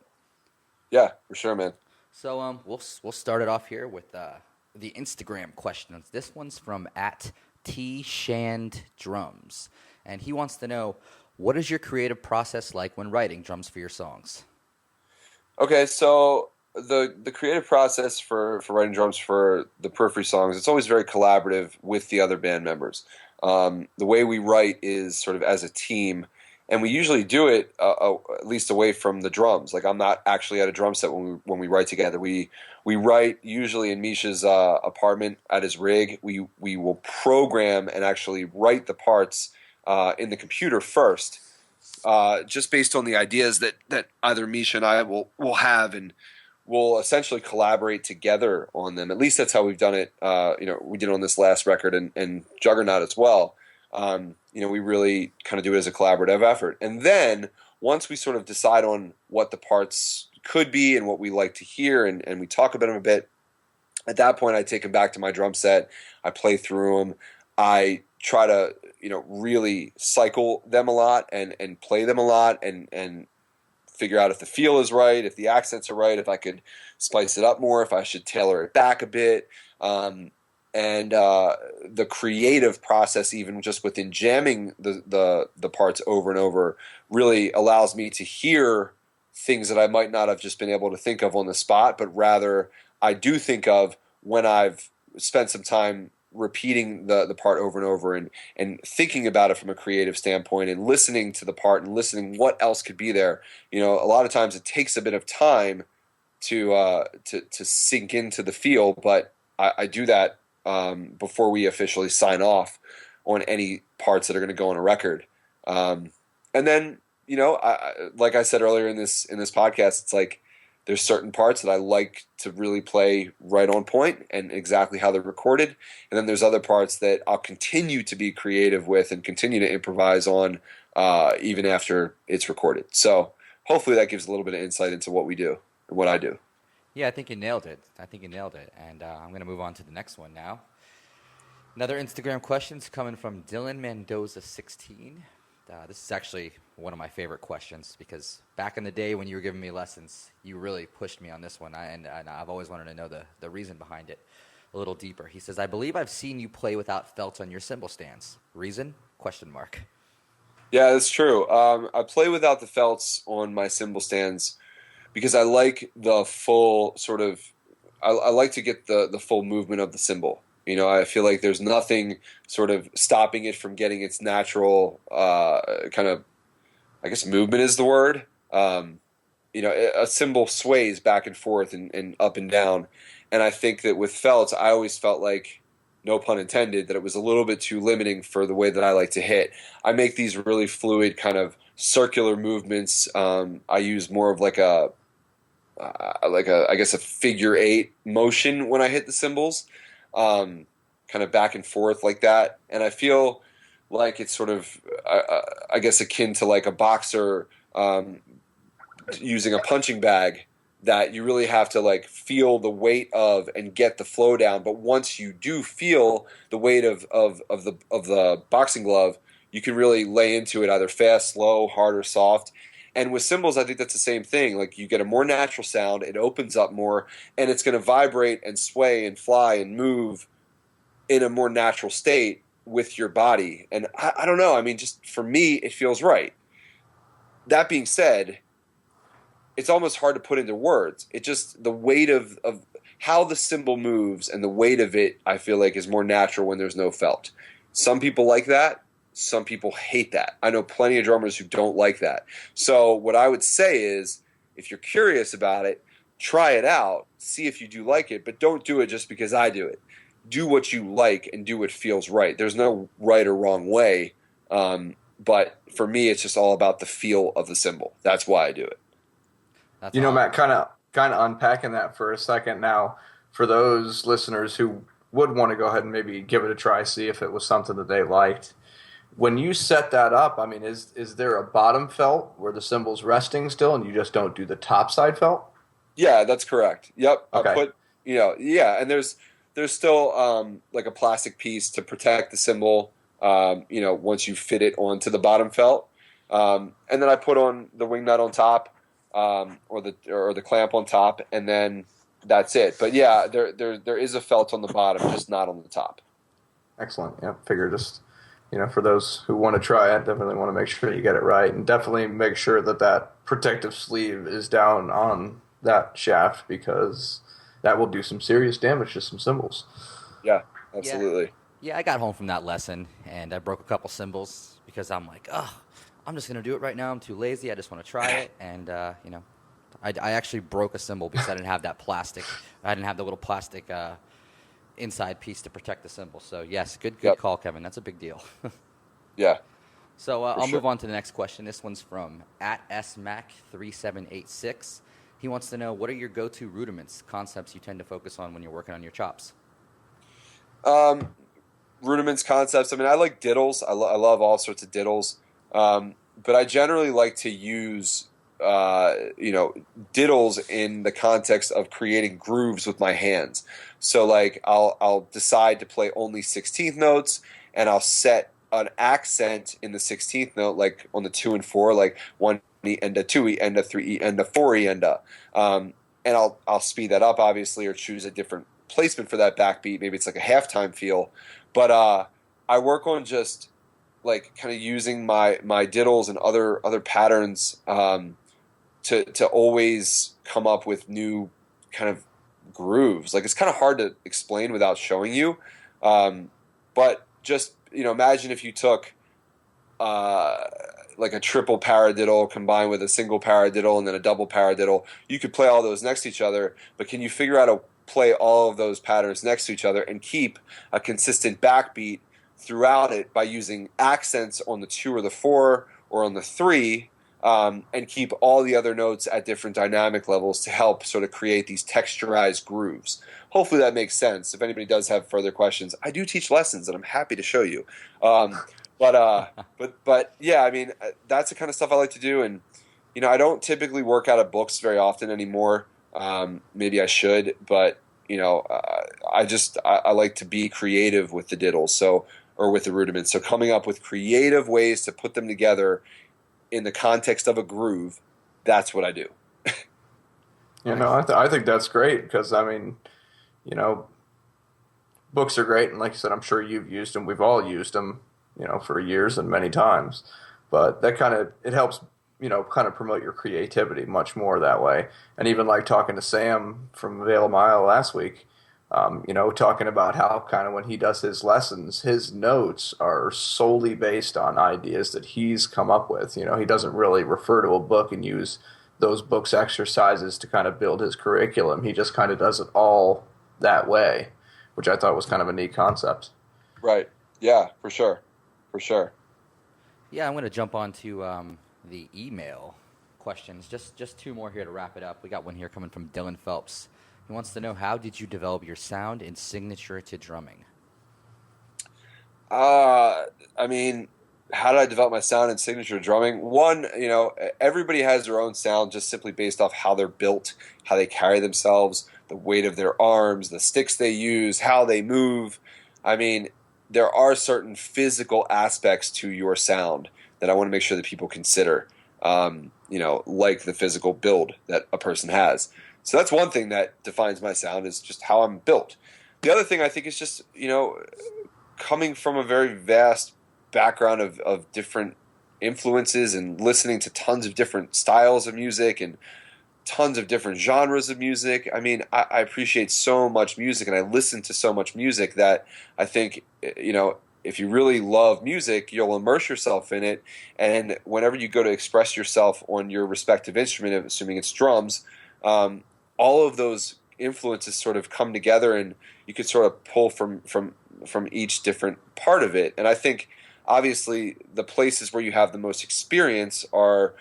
Yeah, for sure, man. So we'll start it off here with the Instagram questions. This one's from @tshandDrums, and he wants to know, what is your creative process like when writing drums for your songs? Okay, so the creative process for writing drums for the Periphery songs, it's always very collaborative with the other band members. The way we write is sort of as a team, and we usually do it at least away from the drums. Like, I'm not actually at a drum set when we write together. We write usually in Misha's apartment at his rig. We will program and actually write the parts in the computer first, just based on the ideas that either Misha and I will have, and we'll essentially collaborate together on them. At least that's how we've done it. We did it on this last record and Juggernaut as well. We really kind of do it as a collaborative effort. And then once we sort of decide on what the parts could be and what we like to hear, and we talk about them a bit, at that point I take them back to my drum set. I play through them. I try to really cycle them a lot and play them a lot and figure out if the feel is right, if the accents are right, if I could spice it up more, if I should tailor it back a bit. And the creative process, even just within jamming the parts over and over, really allows me to hear things that I might not have just been able to think of on the spot, but rather I do think of when I've spent some time repeating the part over and over and thinking about it from a creative standpoint and listening to the part and listening what else could be there. A lot of times it takes a bit of time to sink into the feel, but I do that before we officially sign off on any parts that are going to go on a record. And then, like I said earlier in this podcast, it's like there's certain parts that I like to really play right on point and exactly how they're recorded. And then there's other parts that I'll continue to be creative with and continue to improvise on even after it's recorded. So hopefully that gives a little bit of insight into what we do and what I do. Yeah, I think you nailed it. And I'm going to move on to the next one now. Another Instagram question's coming from Dylan Mendoza 16. This is actually one of my favorite questions because back in the day when you were giving me lessons, you really pushed me on this one, and I've always wanted to know the reason behind it a little deeper. He says, I believe I've seen you play without felts on your cymbal stands. Reason? ? Yeah, that's true. I play without the felts on my cymbal stands because I like the full sort of – I like to get the full movement of the cymbal. I feel like there's nothing sort of stopping it from getting its natural kind of, I guess movement is the word. A cymbal sways back and forth and up and down. And I think that with felts, I always felt like, no pun intended, that it was a little bit too limiting for the way that I like to hit. I make these really fluid kind of circular movements. I use more of like a figure 8 motion when I hit the cymbals. Kind of back and forth like that, and I feel like it's sort of, I guess, akin to like a boxer using a punching bag, that you really have to like feel the weight of and get the flow down. But once you do feel the weight of the boxing glove, you can really lay into it either fast, slow, hard, or soft. And with cymbals, I think that's the same thing. Like you get a more natural sound, it opens up more, and it's going to vibrate and sway and fly and move in a more natural state with your body. And I don't know. I mean, just for me, it feels right. That being said, it's almost hard to put into words. It just, the weight of how the cymbal moves and the weight of it, I feel like is more natural when there's no felt. Some people like that. Some people hate that. I know plenty of drummers who don't like that. So what I would say is, if you're curious about it, try it out, see if you do like it, but don't do it just because I do it. Do what you like and do what feels right. There's no right or wrong way, but for me, it's just all about the feel of the cymbal. That's why I do it. That's Matt, kind of unpacking that for a second now, for those listeners who would want to go ahead and maybe give it a try, see if it was something that they liked. When you set that up, I mean, is there a bottom felt where the cymbal's resting still, and you just don't do the top side felt? Yeah, that's correct. Yep. Okay. I put, and there's still like a plastic piece to protect the cymbal, once you fit it onto the bottom felt, and then I put on the wing nut on top, or the clamp on top, and then that's it. But yeah, there is a felt on the bottom, just not on the top. Excellent. Yeah, figure just. For those who want to try it, definitely want to make sure you get it right, and definitely make sure that protective sleeve is down on that shaft, because that will do some serious damage to some cymbals. Yeah, absolutely. Yeah, I got home from that lesson, and I broke a couple cymbals because I'm like, I'm just going to do it right now. I'm too lazy. I just want to try it. And, I actually broke a cymbal because I didn't have that plastic. I didn't have the little plastic inside piece to protect the cymbal. So yes, good call, Kevin. That's a big deal. Yeah. So I'll move on to the next question. This one's from @smac3786. He wants to know, what are your go-to rudiments, concepts you tend to focus on when you're working on your chops? Rudiments, concepts. I mean, I like diddles. I love all sorts of diddles. But I generally like to use diddles in the context of creating grooves with my hands. So like I'll decide to play only 16th notes, and I'll set an accent in the 16th note, like on the 2 and 4, like 1 E and a 2 E and a 3 E and a 4 E and a. And I'll speed that up, obviously, or choose a different placement for that backbeat. Maybe it's like a halftime feel. But I work on just like kind of using my diddles and other patterns to always come up with new kind of grooves. Like, it's kind of hard to explain without showing you. But just, imagine if you took like a triple paradiddle combined with a single paradiddle and then a double paradiddle. You could play all those next to each other, but can you figure out how to play all of those patterns next to each other and keep a consistent backbeat throughout it by using accents on the 2 or the 4 or on the 3, and keep all the other notes at different dynamic levels to help sort of create these texturized grooves. Hopefully that makes sense. If anybody does have further questions, I do teach lessons and I'm happy to show you. But yeah, I mean, that's the kind of stuff I like to do. And, I don't typically work out of books very often anymore. Maybe I should, but, I like to be creative with the diddles. Or with the rudiments. So coming up with creative ways to put them together in the context of a groove, that's what I do. I think that's great because, I mean, books are great. And like you said, I'm sure you've used them. We've all used them, for years and many times. But that it helps, kind of promote your creativity much more that way. And even like talking to Sam from Vale Mile last week, talking about how kind of when he does his lessons, his notes are solely based on ideas that he's come up with. He doesn't really refer to a book and use those books' exercises to kind of build his curriculum. He just kind of does it all that way, which I thought was kind of a neat concept. Right. Yeah, for sure. For sure. Yeah, I'm going to jump on to the email questions. Just 2 more here to wrap it up. We got one here coming from Dylan Phelps. He wants to know, how did you develop your sound and signature to drumming? I mean, how did I develop my sound and signature to drumming? One, everybody has their own sound just simply based off how they're built, how they carry themselves, the weight of their arms, the sticks they use, how they move. I mean, there are certain physical aspects to your sound that I want to make sure that people consider, like the physical build that a person has. So that's one thing that defines my sound, is just how I'm built. The other thing I think is just, coming from a very vast background of different influences and listening to tons of different styles of music and tons of different genres of music. I mean, I appreciate so much music and I listen to so much music that I think, if you really love music, you'll immerse yourself in it. And whenever you go to express yourself on your respective instrument, assuming it's drums, all of those influences sort of come together and you could sort of pull from each different part of it. And I think obviously the places where you have the most experience are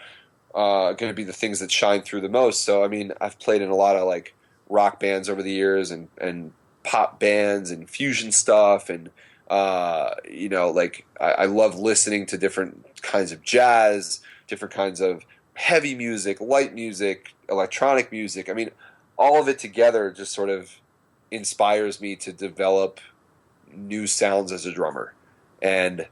going to be the things that shine through the most. So, I mean, I've played in a lot of like rock bands over the years and pop bands and fusion stuff. And, I love listening to different kinds of jazz, different kinds of heavy music, light music, electronic music. I mean, all of it together just sort of inspires me to develop new sounds as a drummer. And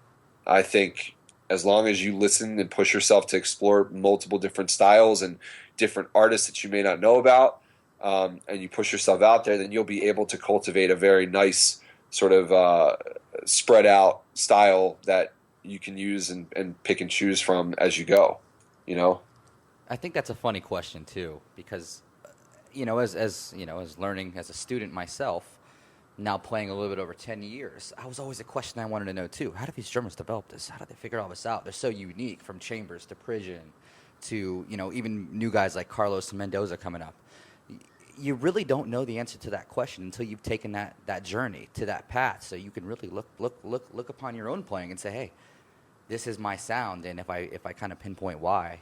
I think as long as you listen and push yourself to explore multiple different styles and different artists that you may not know about, and you push yourself out there, then you'll be able to cultivate a very nice sort of spread out style that you can use and pick and choose from as you go, I think that's a funny question too, because as learning as a student myself, now playing a little bit over 10 years, I was always a question I wanted to know too. How do these drummers develop this? How do they figure all this out? They're so unique, from Chambers to Pridgeon to, even new guys like Carlos and Mendoza coming up. You really don't know the answer to that question until you've taken that journey to that path. So you can really look upon your own playing and say, hey, this is my sound, and if I kind of pinpoint why,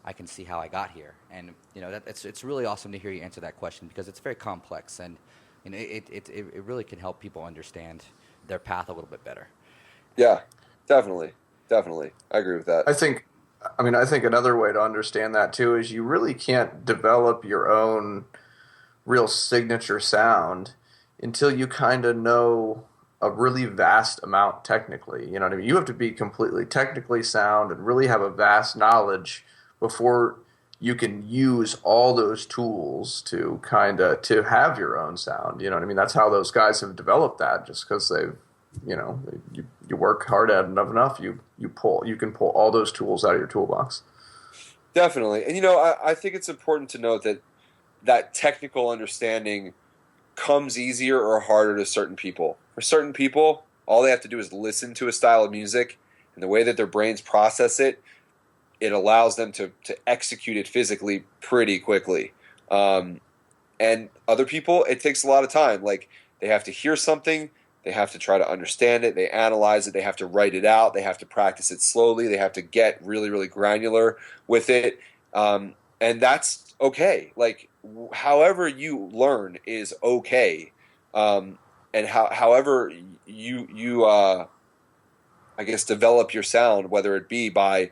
I can see how I got here. And it's really awesome to hear you answer that question, because it's very complex, and it really can help people understand their path a little bit better. Yeah, definitely. I agree with that. I think another way to understand that too is you really can't develop your own real signature sound until you kind of know a really vast amount technically. You know what I mean? You have to be completely technically sound and really have a vast knowledge before you can use all those tools to kind of to have your own sound. You know what I mean? That's how those guys have developed that, just because they've, you work hard at it enough, you can pull all those tools out of your toolbox. Definitely. And, I think it's important to note that technical understanding comes easier or harder to certain people. For certain people, all they have to do is listen to a style of music, and the way that their brains process it, it allows them to execute it physically pretty quickly. And other people, it takes a lot of time. Like, they have to hear something, they have to try to understand it, they analyze it, they have to write it out, they have to practice it slowly, they have to get really, really granular with it. And that's okay. Like, however you learn is okay. And however you I guess, develop your sound, whether it be by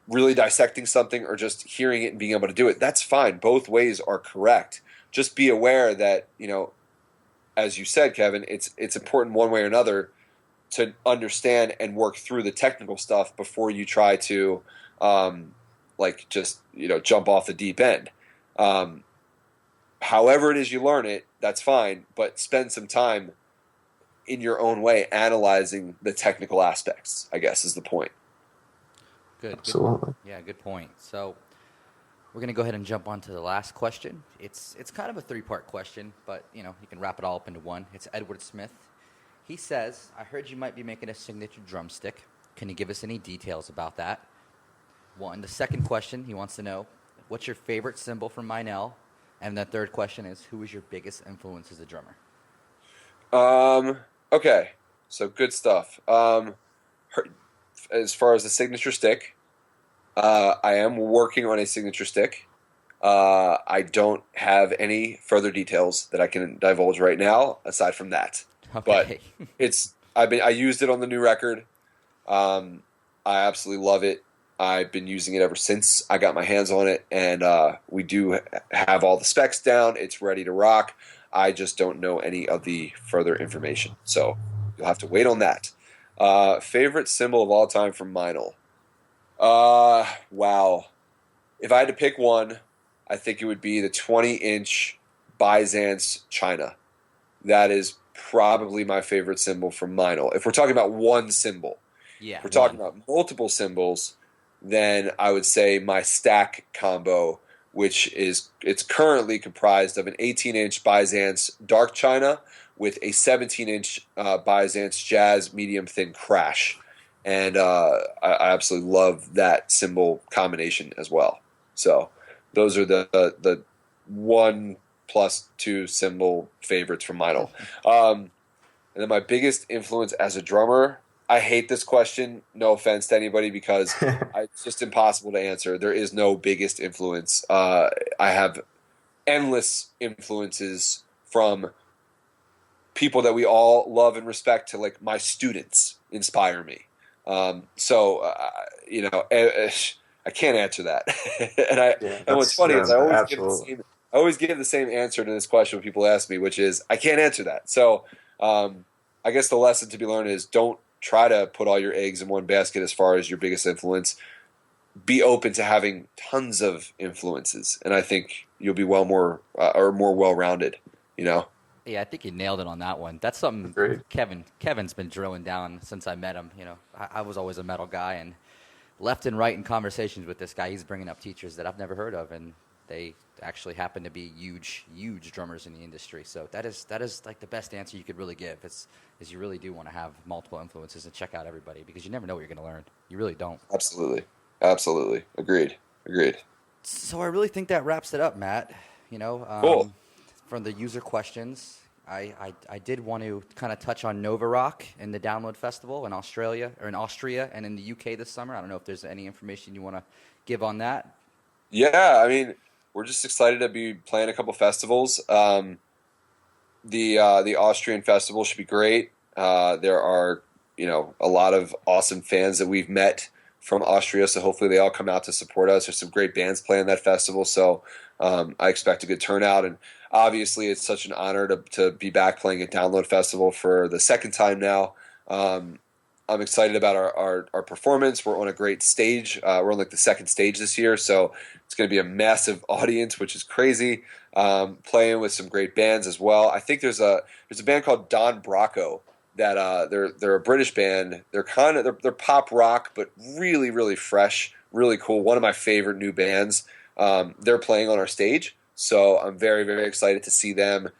really dissecting something or just hearing it and being able to do it, that's fine. Both ways are correct. Just be aware that, as you said, Kevin, it's important one way or another to understand and work through the technical stuff before you try to just jump off the deep end. However it is you learn it, that's fine, but spend some time in your own way analyzing the technical aspects, I guess, is the point. Good. Absolutely. Yeah, good point. So we're going to go ahead and jump on to the last question. It's kind of a three-part question, but, you can wrap it all up into one. It's Edward Smith. He says, I heard you might be making a signature drumstick. Can you give us any details about that? One. The second question, he wants to know, what's your favorite cymbal from Meinl? And the third question is, who is your biggest influence as a drummer? Okay, so good stuff. As far as the signature stick, I am working on a signature stick. I don't have any further details that I can divulge right now, aside from that. Okay. But I used it on the new record. I absolutely love it. I've been using it ever since I got my hands on it, and we do have all the specs down. It's ready to rock. I just don't know any of the further information, so you'll have to wait on that. Favorite cymbal of all time from Meinl? Wow. If I had to pick one, I think it would be the 20-inch Byzance China. That is probably my favorite cymbal from Meinl. If we're talking about one cymbal. Yeah. If we're talking about multiple cymbals, then I would say my stack combo, which it's currently comprised of an 18-inch Byzance Dark China with a 17-inch Byzance Jazz medium thin crash. And I absolutely love that cymbal combination as well. So those are the 1+2 cymbal favorites from Meinl. And then my biggest influence as a drummer, I hate this question, no offense to anybody, because it's just impossible to answer. There is no biggest influence. I have endless influences from people that we all love and respect to, like, my students inspire me. I can't answer that. And what's funny is I always give the same answer to this question when people ask me, which is I can't answer that. So I guess the lesson to be learned is don't try to put all your eggs in one basket as far as your biggest influence. Be open to having tons of influences, and I think you'll be more well-rounded, Yeah, I think you nailed it on that one. That's something Great. Kevin's been drilling down since I met him. I was always a metal guy, and left and right in conversations with this guy, he's bringing up teachers that I've never heard of, and they actually happen to be huge drummers in the industry. So that is like the best answer you could really give. Is you really do want to have multiple influences and check out everybody, because you never know what you're going to learn. You really don't. Absolutely. Agreed. So I really think that wraps it up, Matt. Cool. From the user questions, I did want to kind of touch on Nova Rock and the Download Festival in Austria and in the UK this summer. I don't know if there's any information you want to give on that. Yeah, I mean, we're just excited to be playing a couple festivals. The Austrian festival should be great. There are a lot of awesome fans that we've met from Austria, so hopefully they all come out to support us. There's some great bands playing that festival, so I expect a good turnout. And obviously it's such an honor to be back playing at Download Festival for the second time now. I'm excited about our performance. We're on a great stage. We're on like the second stage this year, so it's going to be a massive audience, which is crazy. Playing with some great bands as well. I think there's a band called Don Bracco that they're a British band. They're they're pop rock, but really really fresh, really cool. One of my favorite new bands. They're playing on our stage, so I'm very very excited to see them.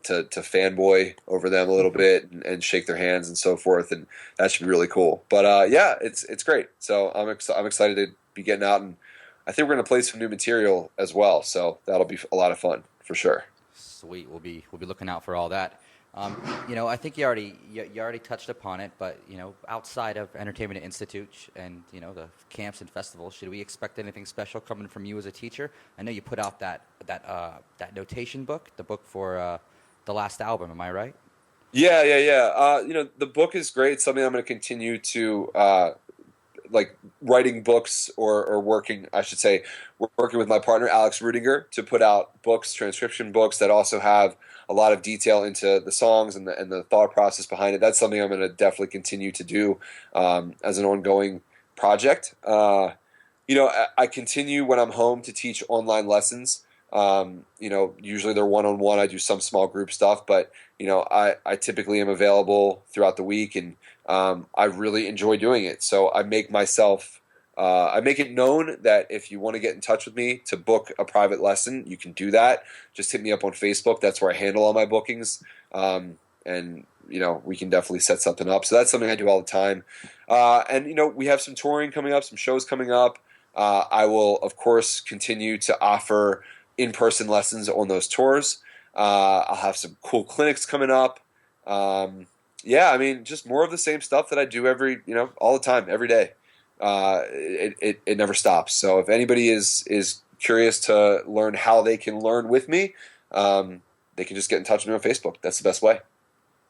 To fanboy over them a little bit and shake their hands and so forth, and that should be really cool. But yeah, it's great. So I'm excited to be getting out, and I think we're going to play some new material as well. So that'll be a lot of fun for sure. Sweet, we'll be looking out for all that. I think you already touched upon it, but outside of Entertainment Institute and the camps and festivals, should we expect anything special coming from you as a teacher? I know you put out that notation book, the book for the last album. Am I right? Yeah. The book is great. It's something I'm going to continue to like writing books or working, I should say, working with my partner Alex Rudinger to put out books, transcription books that also have a lot of detail into the songs and the thought process behind it. That's something I'm going to definitely continue to do as an ongoing project. I continue when I'm home to teach online lessons. Usually they're one-on-one. I do some small group stuff, but I typically am available throughout the week, and I really enjoy doing it. So I make it known that if you want to get in touch with me to book a private lesson, you can do that. Just hit me up on Facebook. That's where I handle all my bookings. And we can definitely set something up. So that's something I do all the time. And we have some touring coming up, some shows coming up. I will, of course, continue to offer in-person lessons on those tours. I'll have some cool clinics coming up. Just more of the same stuff that I do all the time, every day. It never stops. So if anybody is curious to learn how they can learn with me, they can just get in touch with me on Facebook. That's the best way.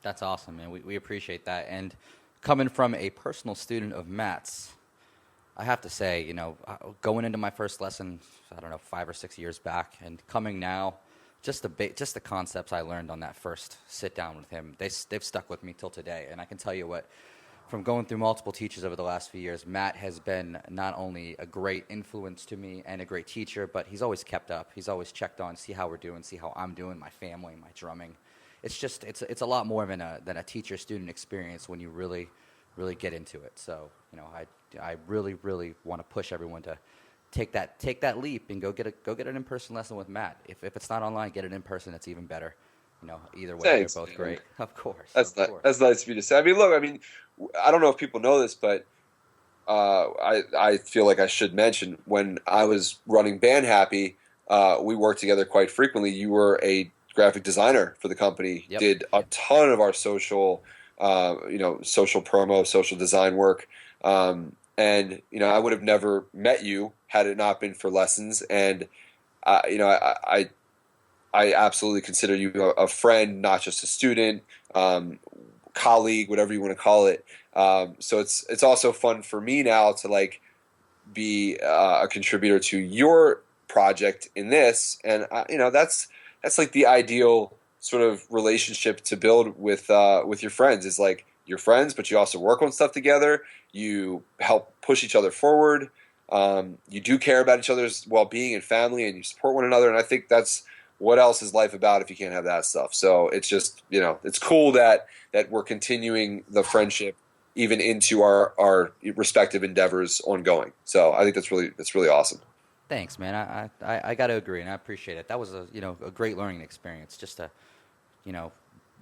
That's awesome, man. We appreciate that. And coming from a personal student of Matt's, I have to say, going into my first lesson, 5 or 6 years back, and coming now, just the concepts I learned on that first sit down with him, they've stuck with me till today. And I can tell you what, from going through multiple teachers over the last few years, Matt has been not only a great influence to me and a great teacher, but he's always kept up. He's always checked on, see how we're doing, see how I'm doing, my family, my drumming. It's a lot more than a teacher-student experience when you really get into it. So I really want to push everyone to take that leap and go get an in-person lesson with Matt. If it's not online, get it in person. It's even better. Either way, Thanks, they're both great. Of course. That's nice of you to say. I don't know if people know this, but I feel like I should mention when I was running Band Happy, we worked together quite frequently. You were a graphic designer for the company. Yep. Did a ton of our social promo, social design work. And I would have never met you had it not been for lessons. And I absolutely consider you a friend, not just a student, colleague, whatever you want to call it. So it's also fun for me now to be a contributor to your project in this, and that's like the ideal sort of relationship to build with your friends. Is like you're friends, but you also work on stuff together. You help push each other forward. You do care about each other's well-being and family, and you support one another. And I think that's what else is life about if you can't have that stuff. So it's just it's cool that we're continuing the friendship even into our respective endeavors ongoing. So I think that's really awesome. Thanks, man. I got to agree, and I appreciate it. That was a great learning experience, just to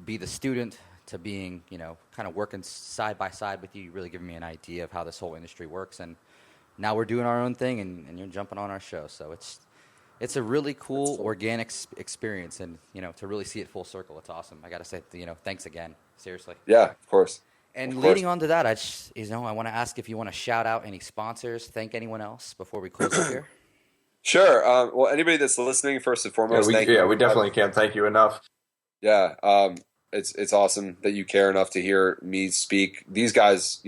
be the student to being kind of working side by side with you. You really giving me an idea of how this whole industry works, and now we're doing our own thing, and you're jumping on our show. So it's a really cool organic experience, and to really see it full circle, it's awesome. I got to say thanks again, seriously. Yeah, of course. And leading on to that, I want to ask if you want to shout out any sponsors, thank anyone else before we close up here. Sure. Well, anybody that's listening, first and foremost, thank you. Yeah, we definitely can't thank you enough. Yeah, it's awesome that you care enough to hear me speak. These guys,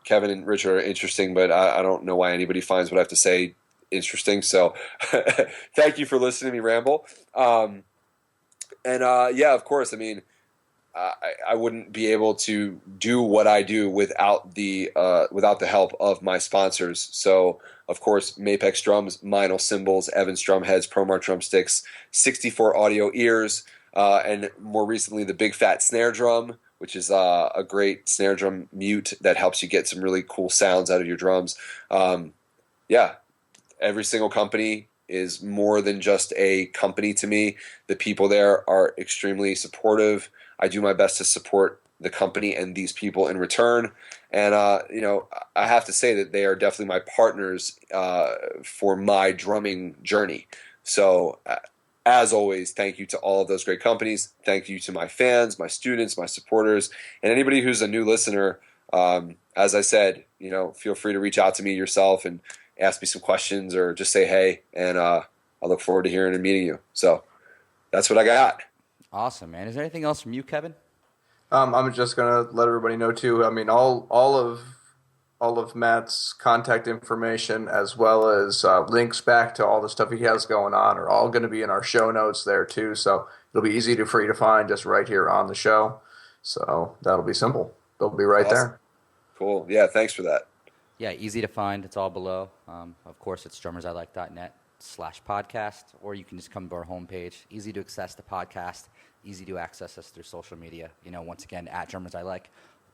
Kevin and Richard are interesting, but I don't know why anybody finds what I have to say interesting. So thank you for listening to me ramble. And yeah, of course. I mean, I wouldn't be able to do what I do without the help of my sponsors. So, of course, Mapex Drums, Meinl Cymbals, Evans Drum Heads, ProMark Drumsticks, 64 Audio Ears, and more recently the Big Fat Snare Drum, which is a great snare drum mute that helps you get some really cool sounds out of your drums. Yeah, every single company is more than just a company to me. The people there are extremely supportive. I do my best to support the company and these people in return. And, I have to say that they are definitely my partners for my drumming journey. So, as always, thank you to all of those great companies. Thank you to my fans, my students, my supporters, and anybody who's a new listener. As I said, feel free to reach out to me yourself and ask me some questions or just say hey, and I look forward to hearing and meeting you. So that's what I got. Awesome, man. Is there anything else from you, Kevin? I'm just gonna let everybody know too. I mean, all of Matt's contact information as well as links back to all the stuff he has going on are all going to be in our show notes there too. So it'll be easy for you to find just right here on the show. So that'll be simple. They'll be right there. Cool. Yeah. Thanks for that. Yeah, easy to find. It's all below. Of course, it's drummersilike.net/podcast, or you can just come to our homepage. Easy to access the podcast. Easy to access us through social media. Once again, at @drummersilike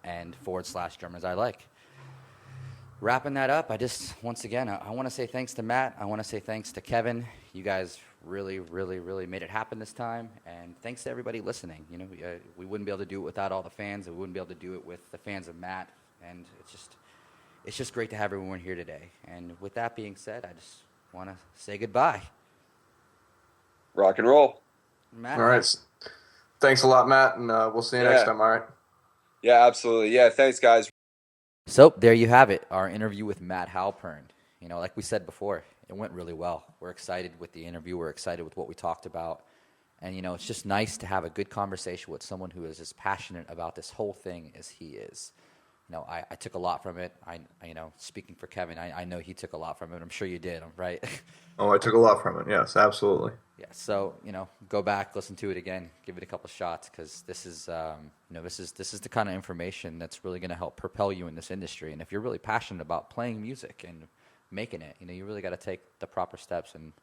and /drummersilike. Wrapping that up, once again, I want to say thanks to Matt. I want to say thanks to Kevin. You guys really, really, really made it happen this time. And thanks to everybody listening. We wouldn't be able to do it without all the fans. We wouldn't be able to do it with the fans of Matt. And it's just great to have everyone here today. And with that being said, I just want to say goodbye. Rock and roll. Matt. All right. Thanks a lot, Matt, and we'll see you next time, all right? Yeah, absolutely. Yeah, thanks, guys. So there you have it, our interview with Matt Halpern. Like we said before, it went really well. We're excited with the interview. We're excited with what we talked about. And, it's just nice to have a good conversation with someone who is as passionate about this whole thing as he is. I took a lot from it. Speaking for Kevin, I know he took a lot from it. I'm sure you did, right? Oh, I took a lot from it. Yes, absolutely. Yeah. So, go back, listen to it again, give it a couple shots, because this is the kind of information that's really going to help propel you in this industry. And if you're really passionate about playing music and making it, you really got to take the proper steps and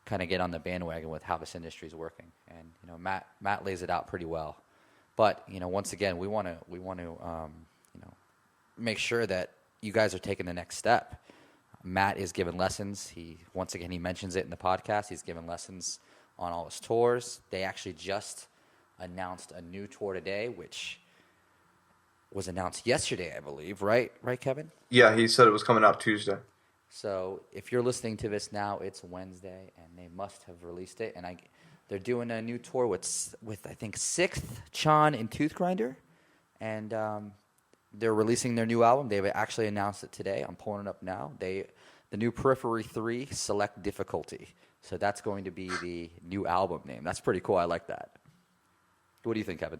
kind of get on the bandwagon with how this industry is working. And Matt lays it out pretty well. But once again, we want to make sure that you guys are taking the next step. Matt is giving lessons. He mentions it in the podcast. He's giving lessons on all his tours. They actually just announced a new tour today, which was announced yesterday, I believe. Right, Kevin? Yeah, he said it was coming out Tuesday. So if you're listening to this now, it's Wednesday, and they must have released it. And they're doing a new tour with I think Sixth, Chan, and Tooth Grinder, and they're releasing their new album. They've actually announced it today. I'm pulling it up now. The new Periphery III Select Difficulty. So that's going to be the new album name. That's pretty cool. I like that. What do you think, Kevin?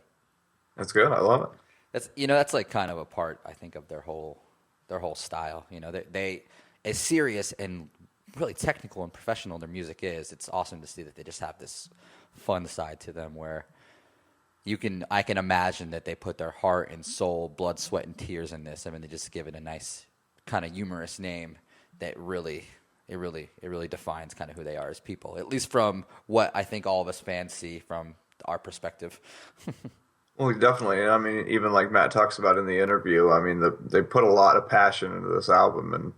That's good. I love it. That's like kind of a part, I think, of their whole style. They as serious and really technical and professional their music is. It's awesome to see that they just have this fun side to them where I can imagine that they put their heart and soul, blood, sweat, and tears in this. I mean, they just give it a nice kind of humorous name that really defines kind of who they are as people, at least from what I think all of us fans see from our perspective. Well, definitely. I mean, even like Matt talks about in the interview, I mean, they put a lot of passion into this album,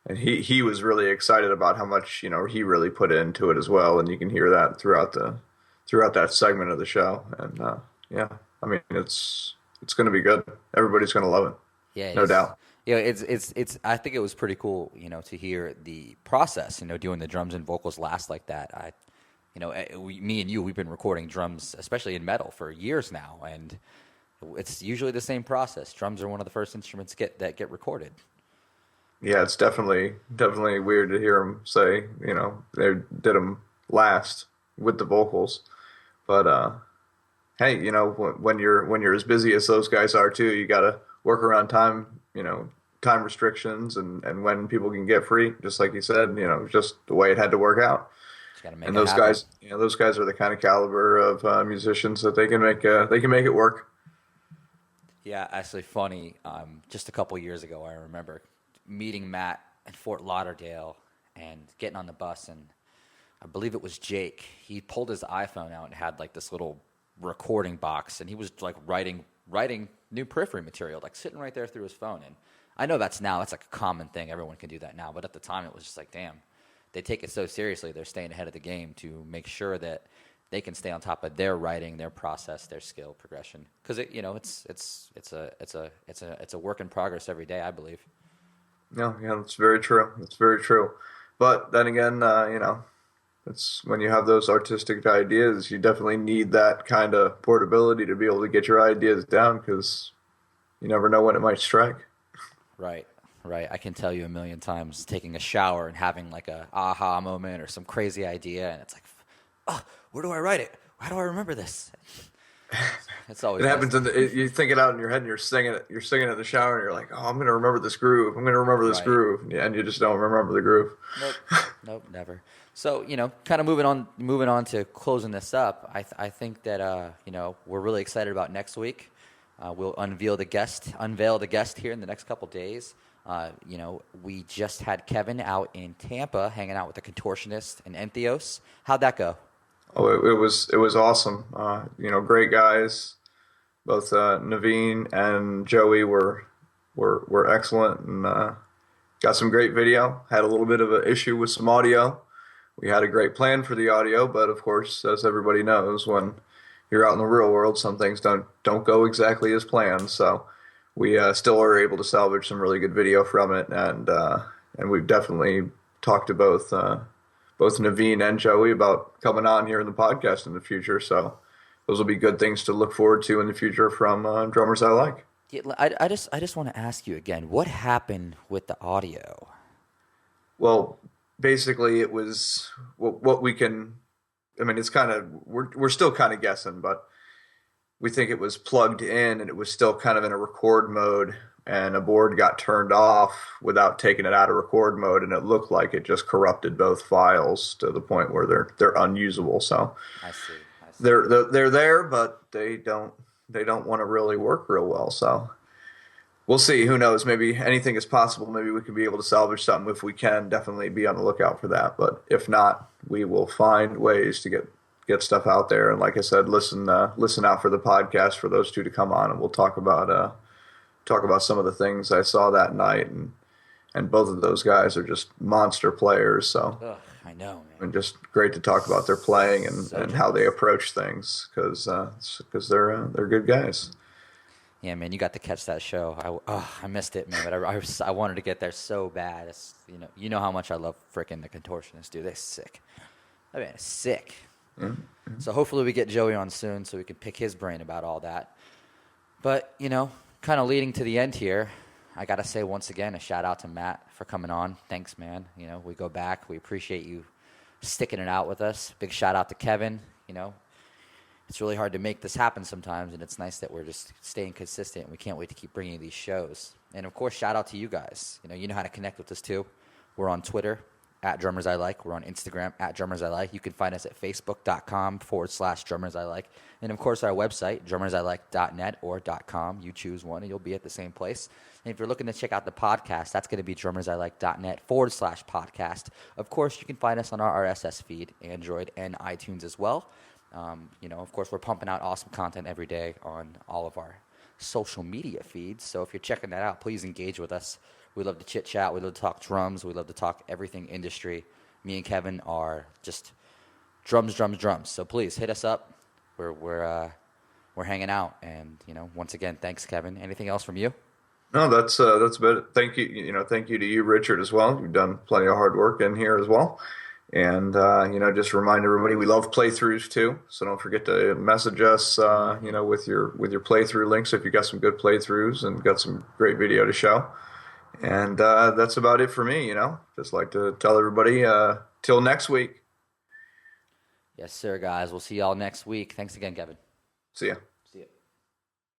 and he was really excited about how much, he really put into it as well. And you can hear that throughout that segment of the show. And, yeah, I mean, it's going to be good. Everybody's going to love it. Yeah, no doubt. Yeah, it's. I think it was pretty cool, to hear the process, doing the drums and vocals last like that. Me and you, we've been recording drums, especially in metal, for years now, and it's usually the same process. Drums are one of the first instruments that get recorded. Yeah, it's definitely weird to hear them say, they did them last with the vocals, but hey, when you're as busy as those guys are too, you got to work around time, time restrictions and when people can get free, just like you said, just the way it had to work out. got to make And it those happen. guys, those guys are the kind of caliber of musicians that they can make it work. Yeah, actually, funny. Just a couple years ago, I remember meeting Matt in Fort Lauderdale and getting on the bus, and I believe it was Jake. He pulled his iPhone out and had like this little recording box, and he was like writing new Periphery material, like sitting right there through his phone. And I know that's like a common thing. Everyone can do that now. But at the time, it was just like, damn, they take it so seriously. They're staying ahead of the game to make sure that they can stay on top of their writing, their process, their skill progression. Because it's a work in progress every day, I believe. No, yeah, that's very true. That's very true. But then again, it's when you have those artistic ideas, you definitely need that kind of portability to be able to get your ideas down because you never know when it might strike. Right. I can tell you a million times taking a shower and having like a aha moment or some crazy idea, and it's like, oh, where do I write it? How do I remember this? It's always It happens you think it out in your head and you're singing it. You're singing it in the shower and you're like, oh, I'm going to remember this groove. I'm going to remember this groove. Yeah, and you just don't remember the groove. Nope, never. So, kind of moving on to closing this up, I think that, we're really excited about next week. We'll unveil the guest here in the next couple days. We just had Kevin out in Tampa hanging out with the Contortionist and Entheos. How'd that go? Oh, it was awesome. Great guys. Both Naveen and Joey were excellent and got some great video. Had a little bit of an issue with some audio. We had a great plan for the audio, but of course, as everybody knows, when you're out in the real world, some things don't go exactly as planned. So we still are able to salvage some really good video from it, and we've definitely talked to both Naveen and Joey about coming on here in the podcast in the future. So those will be good things to look forward to in the future from Drummers I Like. Yeah, I just want to ask you again, what happened with the audio? Well, basically it was what we can. I mean, it's kind of we're still kind of guessing, but we think it was plugged in and it was still kind of in a record mode, and a board got turned off without taking it out of record mode, and it looked like it just corrupted both files to the point where they're unusable. So I see. They're there, but they don't want to really work real well. So we'll see. Who knows? Maybe anything is possible. Maybe we can be able to salvage something. If we can, definitely be on the lookout for that. But if not, we will find ways to get stuff out there. And like I said, listen out for the podcast for those two to come on, and we'll talk about some of the things I saw that night. And both of those guys are just monster players. So I know, man. And just great to talk about their playing and how they approach things because they're good guys. Yeah, man, you got to catch that show. I missed it, man, but I wanted to get there so bad. It's, you know how much I love freaking the Contortionists, dude. They're sick. I mean, it's sick. Mm-hmm. So hopefully we get Joey on soon so we can pick his brain about all that. But, kind of leading to the end here, I got to say once again, a shout out to Matt for coming on. Thanks, man. We go back. We appreciate you sticking it out with us. Big shout out to Kevin. It's really hard to make this happen sometimes, and it's nice that we're just staying consistent. We can't wait to keep bringing you these shows. And, of course, shout out to you guys. You know how to connect with us, too. We're on Twitter, @DrummersILike. We're on Instagram, @DrummersILike. You can find us at facebook.com/DrummersILike. And, of course, our website, drummersilike.net or .com. You choose one, and you'll be at the same place. And if you're looking to check out the podcast, that's going to be drummersilike.net/podcast. Of course, you can find us on our RSS feed, Android and iTunes as well. Of course, we're pumping out awesome content every day on all of our social media feeds. So if you're checking that out, please engage with us. We love to chit chat. We love to talk drums. We love to talk everything industry. Me and Kevin are just drums. So please hit us up. We're hanging out. And once again, thanks, Kevin. Anything else from you? No, that's about it. Thank you. Thank you to you, Richard, as well. You've done plenty of hard work in here as well. And, just remind everybody we love playthroughs too. So don't forget to message us, with your playthrough links if you got some good playthroughs and got some great video to show. And that's about it for me, Just like to tell everybody till next week. Yes, sir, guys. We'll see y'all next week. Thanks again, Kevin. See ya.